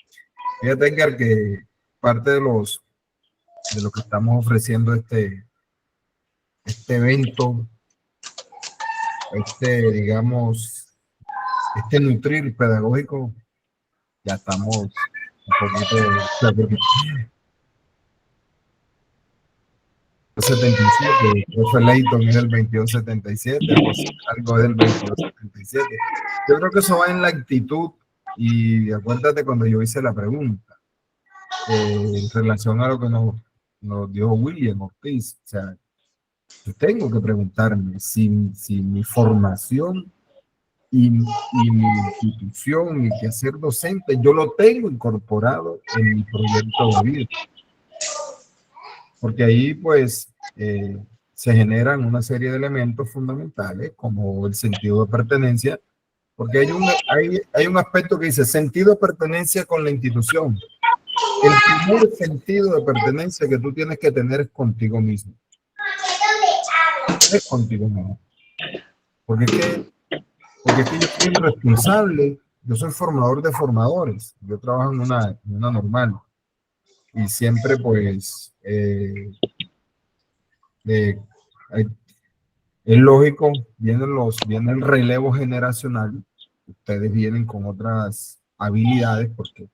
Fíjate, Edgar, que parte de lo que estamos ofreciendo este evento, digamos, nutrir pedagógico, ya estamos un poquito... 77, el profe Leighton es del 2277, algo del 2277. Yo creo que eso va en la actitud y acuérdate cuando yo hice la pregunta en relación a lo que nos dio William Ortiz. O sea, yo tengo que preguntarme si mi formación y mi institución, mi quehacer docente, yo lo tengo incorporado en mi proyecto de vida. Porque ahí pues se generan una serie de elementos fundamentales como el sentido de pertenencia, porque hay un aspecto que dice sentido de pertenencia con la institución. El primer sentido de pertenencia que tú tienes que tener es contigo mismo. Es contigo mismo. Porque es que yo soy responsable yo soy formador de formadores, yo trabajo en una normal y siempre pues hay- es lógico, viene el relevo generacional, ustedes vienen con otras habilidades porque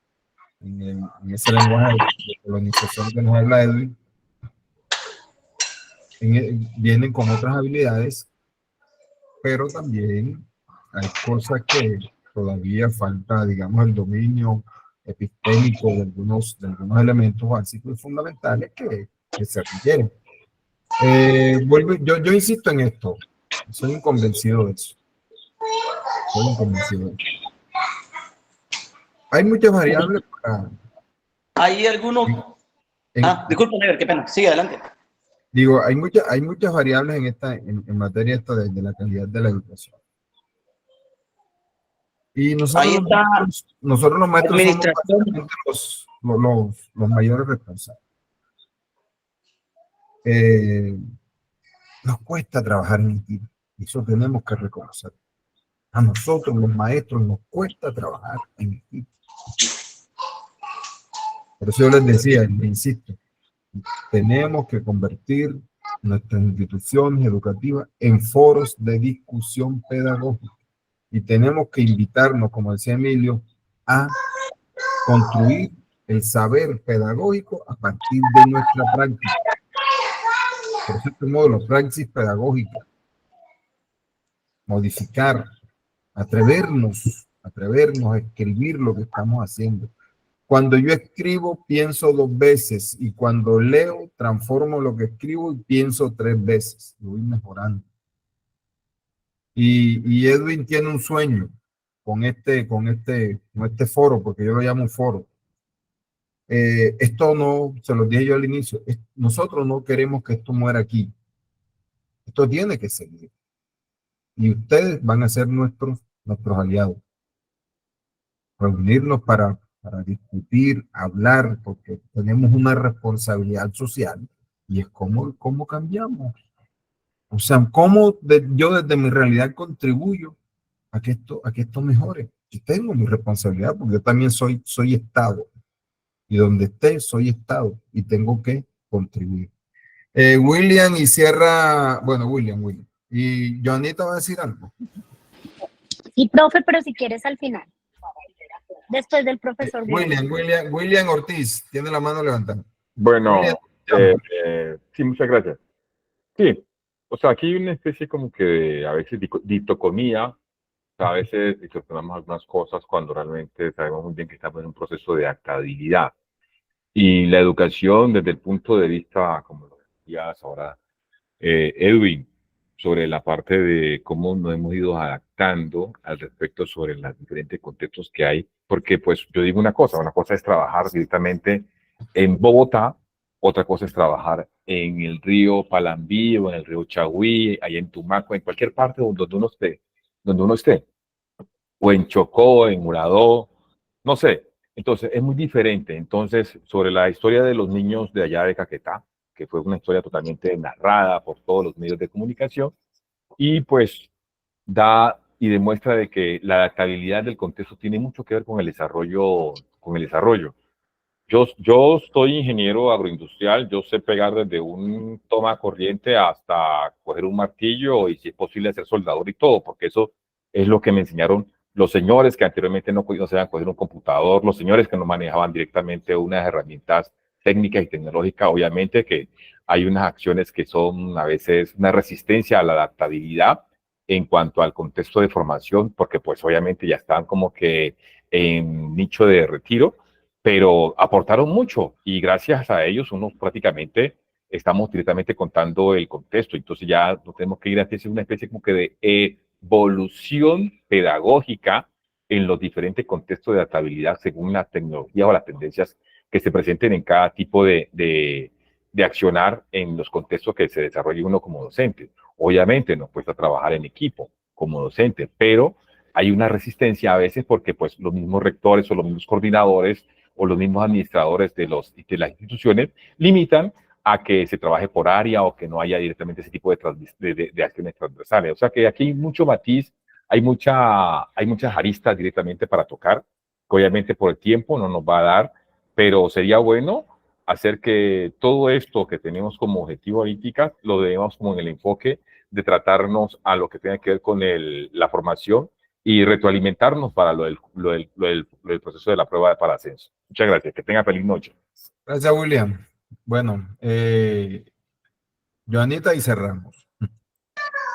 en ese lenguaje de colonización que nos habla Edwin, vienen con otras habilidades, pero también hay cosas que todavía falta, digamos, el dominio epistémico de algunos elementos básicos y fundamentales que se requieren. Yo insisto en esto, soy un convencido de eso. Soy un convencido de eso. Hay muchas variables para... ¿Hay alguno? Disculpa, Never, qué pena. Sigue adelante. Digo, hay muchas variables en materia esta de la calidad de la educación. Y nosotros los maestros somos los mayores responsables. Nos cuesta trabajar en equipo, eso tenemos que reconocer. A nosotros, los maestros, nos cuesta trabajar en equipo. Por eso yo les decía, y insisto, tenemos que convertir nuestras instituciones educativas en foros de discusión pedagógica y tenemos que invitarnos, como decía Emilio, a construir el saber pedagógico a partir de nuestra práctica. Por eso este módulo, praxis pedagógica, modificar, atrevernos a escribir lo que estamos haciendo. Cuando yo escribo, pienso 2 veces y cuando leo, transformo lo que escribo y pienso 3 veces. Lo voy mejorando. Y Edwin tiene un sueño con este foro, porque yo lo llamo foro. Esto no, se lo dije yo al inicio, nosotros no queremos que esto muera aquí. Esto tiene que seguir. Y ustedes van a ser nuestros aliados. Reunirnos para discutir, hablar, porque tenemos una responsabilidad social y es cómo cambiamos. O sea, cómo yo desde mi realidad contribuyo a que esto mejore. Y tengo mi responsabilidad porque yo también soy Estado. Y donde esté, soy Estado y tengo que contribuir. William y cierra, bueno, William. Y Joanita va a decir algo. Sí, profe, pero si quieres al final. Después del profesor. William Ortiz, tiene la mano levantada. Bueno, sí, muchas gracias. Sí, o sea, aquí hay una especie como que a veces dicotomía, a veces distorsionamos algunas cosas cuando realmente sabemos muy bien que estamos en un proceso de adaptabilidad. Y la educación desde el punto de vista, como lo decías ahora, Edwin, sobre la parte de cómo nos hemos ido adaptando al respecto sobre los diferentes contextos que hay, porque pues yo digo una cosa es trabajar directamente en Bogotá, otra cosa es trabajar en el río Palambí o en el río Chagüí, ahí en Tumaco, en cualquier parte donde uno esté, o en Chocó, en Uradó, no sé. Entonces es muy diferente. Entonces, sobre la historia de los niños de allá de Caquetá, que fue una historia totalmente narrada por todos los medios de comunicación, y pues da y demuestra de que la adaptabilidad del contexto tiene mucho que ver con el desarrollo. Yo soy ingeniero agroindustrial, yo sé pegar desde un toma corriente hasta coger un martillo y si es posible hacer soldador y todo, porque eso es lo que me enseñaron los señores que anteriormente no sabían coger un computador, los señores que no manejaban directamente unas herramientas técnicas y tecnológicas. Obviamente que hay unas acciones que son a veces una resistencia a la adaptabilidad en cuanto al contexto de formación, porque pues obviamente ya están como que en nicho de retiro, pero aportaron mucho y gracias a ellos uno prácticamente estamos directamente contando el contexto. Entonces ya no tenemos que ir a hacer una especie como que de evolución pedagógica en los diferentes contextos de adaptabilidad según las tecnologías o las tendencias que se presenten en cada tipo de accionar en los contextos que se desarrolle uno como docente. Obviamente nos cuesta trabajar en equipo como docente, pero hay una resistencia a veces porque pues los mismos rectores o los mismos coordinadores o los mismos administradores de las instituciones limitan a que se trabaje por área o que no haya directamente ese tipo de acciones transversales. O sea que aquí hay mucho matiz hay muchas aristas directamente para tocar, que obviamente por el tiempo no nos va a dar, pero sería bueno hacer que todo esto que tenemos como objetivo ahorita lo debemos como en el enfoque de tratarnos a lo que tiene que ver con la formación y retroalimentarnos para lo del proceso de la prueba para ascenso. Muchas gracias, que tenga feliz noche. Gracias, William. Bueno, Joanita, y cerramos.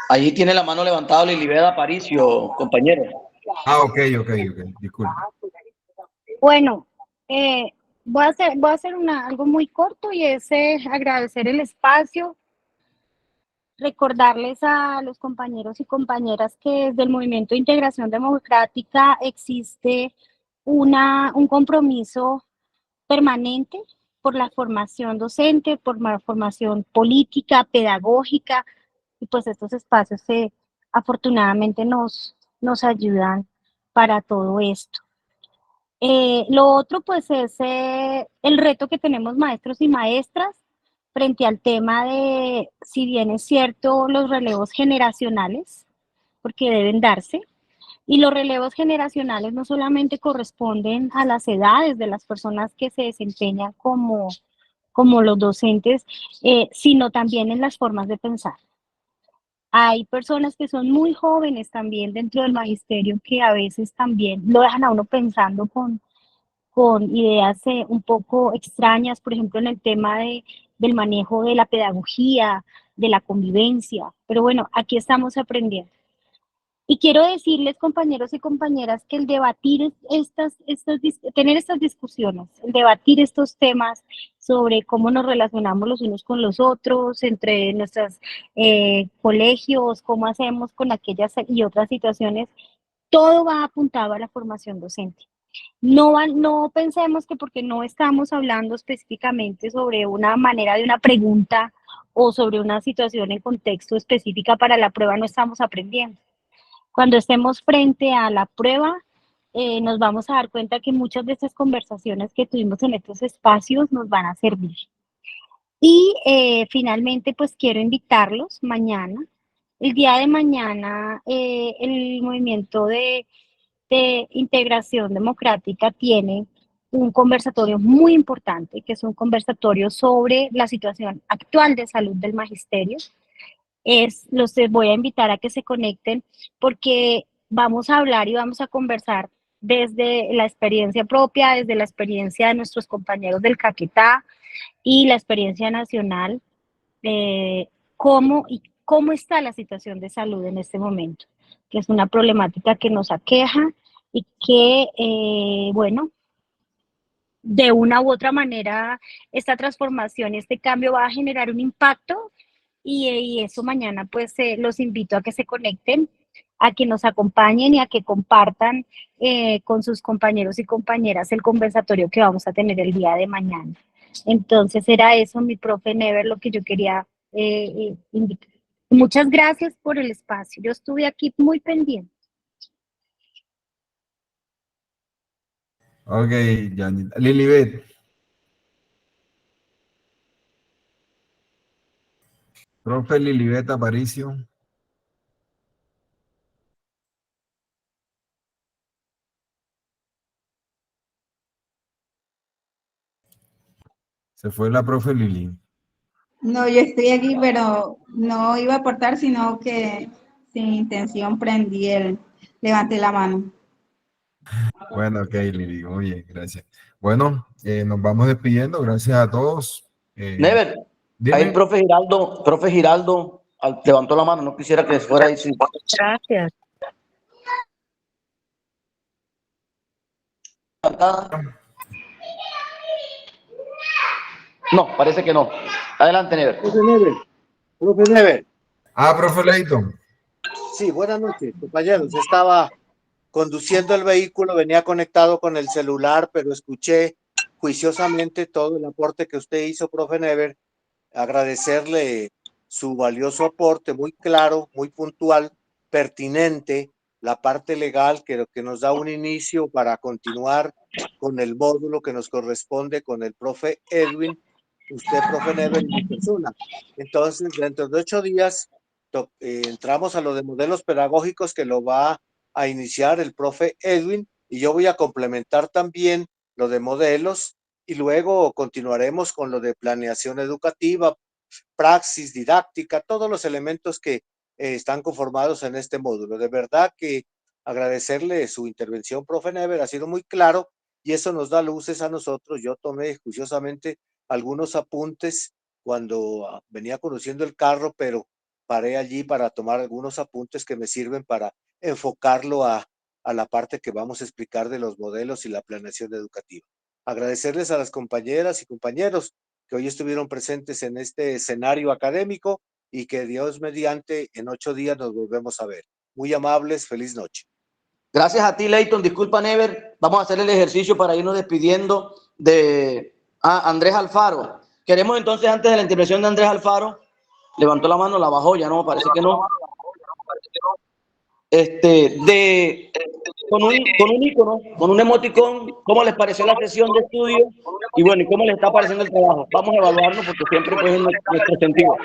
Allí tiene la mano levantada Lilibet Aparicio, compañero. Ok, disculpe. Bueno, voy a hacer algo muy corto y es agradecer el espacio, recordarles a los compañeros y compañeras que desde el Movimiento de Integración Democrática existe un compromiso permanente por la formación docente, por la formación política, pedagógica, y pues estos espacios afortunadamente nos ayudan para todo esto. Lo otro pues es el reto que tenemos maestros y maestras frente al tema de, si bien es cierto, los relevos generacionales, porque deben darse, y los relevos generacionales no solamente corresponden a las edades de las personas que se desempeñan como los docentes, sino también en las formas de pensar. Hay personas que son muy jóvenes también dentro del magisterio que a veces también lo dejan a uno pensando con ideas un poco extrañas, por ejemplo, en el tema del manejo de la pedagogía, de la convivencia. Pero bueno, aquí estamos aprendiendo. Y quiero decirles, compañeros y compañeras, que el debatir tener estas discusiones, el debatir estos temas sobre cómo nos relacionamos los unos con los otros, entre nuestros colegios, cómo hacemos con aquellas y otras situaciones, todo va apuntado a la formación docente. No pensemos que porque no estamos hablando específicamente sobre una manera de una pregunta o sobre una situación en contexto específica para la prueba, no estamos aprendiendo. Cuando estemos frente a la prueba, nos vamos a dar cuenta que muchas de estas conversaciones que tuvimos en estos espacios nos van a servir. Y finalmente, pues quiero invitarlos mañana. El día de mañana, el Movimiento de Integración Democrática tiene un conversatorio muy importante, que es un conversatorio sobre la situación actual de salud del magisterio. Los voy a invitar a que se conecten porque vamos a hablar y vamos a conversar desde la experiencia propia, desde la experiencia de nuestros compañeros del Caquetá y la experiencia nacional, cómo está la situación de salud en este momento, que es una problemática que nos aqueja y que, bueno, de una u otra manera, esta transformación y este cambio va a generar un impacto y eso mañana pues los invito a que se conecten, a que nos acompañen y a que compartan con sus compañeros y compañeras el conversatorio que vamos a tener el día de mañana. Entonces era eso, mi profe Never, lo que yo quería invitar. Muchas gracias por el espacio. Yo estuve aquí muy pendiente. Ok, Janita. Lilibet. Profe Lilibet Aparicio. Se fue la profe Lili. No, yo estoy aquí, pero no iba a aportar, sino que sin intención levanté la mano. Bueno, ok, Lili, muy bien, gracias. Bueno, nos vamos despidiendo, gracias a todos. Never, dime. ahí profe Giraldo levantó la mano, no quisiera que fuera ahí. Gracias. No, parece que no. Adelante, Never. Profe Never. Profe Leighton. Sí, buenas noches, compañeros. Estaba conduciendo el vehículo, venía conectado con el celular, pero escuché juiciosamente todo el aporte que usted hizo, profe Never. Agradecerle su valioso aporte, muy claro, muy puntual, pertinente, la parte legal que nos da un inicio para continuar con el módulo que nos corresponde con el profe Edwin, usted, profe Never, y mi persona. Entonces, dentro de 8 días entramos a lo de modelos pedagógicos que lo va a iniciar el profe Edwin, y yo voy a complementar también lo de modelos, y luego continuaremos con lo de planeación educativa, praxis, didáctica, todos los elementos que están conformados en este módulo. De verdad que agradecerle su intervención, profe Never, ha sido muy claro y eso nos da luces a nosotros. Yo tomé juiciosamente algunos apuntes cuando venía conduciendo el carro, pero paré allí para tomar algunos apuntes que me sirven para enfocarlo a la parte que vamos a explicar de los modelos y la planeación educativa. Agradecerles a las compañeras y compañeros que hoy estuvieron presentes en este escenario académico y que Dios mediante en 8 días nos volvemos a ver. Muy amables, feliz noche. Gracias a ti, Leighton. Disculpa, Never. Vamos a hacer el ejercicio para irnos despidiendo de Andrés Alfaro. Queremos entonces, antes de la intervención de Andrés Alfaro, levantó la mano, la bajó, ya no, parece que no. Con un icono, con un emoticón, ¿cómo les pareció la sesión de estudio? Y bueno, ¿y cómo les está pareciendo el trabajo? Vamos a evaluarnos porque siempre pues, es nuestro sentido.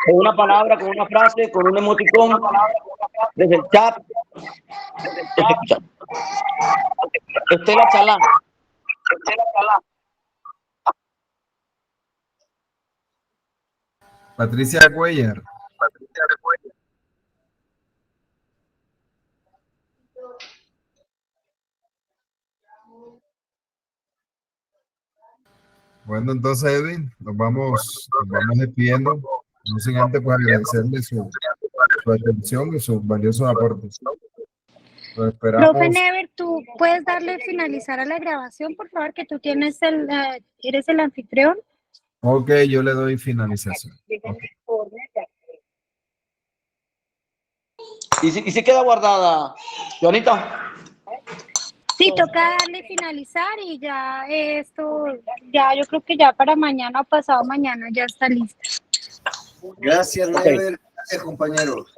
Con una palabra, con una frase, con un emoticón, desde el chat. Estela Chalán. Patricia Cuellar. Bueno, entonces, Edwin, nos vamos despidiendo. No sin antes pues, agradecerle su atención y sus valiosos aportes. Lo esperamos. Profe Never, ¿tú puedes darle finalizar a la grabación, por favor, que tú tienes eres el anfitrión? Ok, yo le doy finalización. Okay. ¿Y si queda guardada, Joanita? Sí, toca darle finalizar y ya esto, ya yo creo que ya para mañana o pasado mañana ya está listo. Gracias, Never. Gracias, compañeros.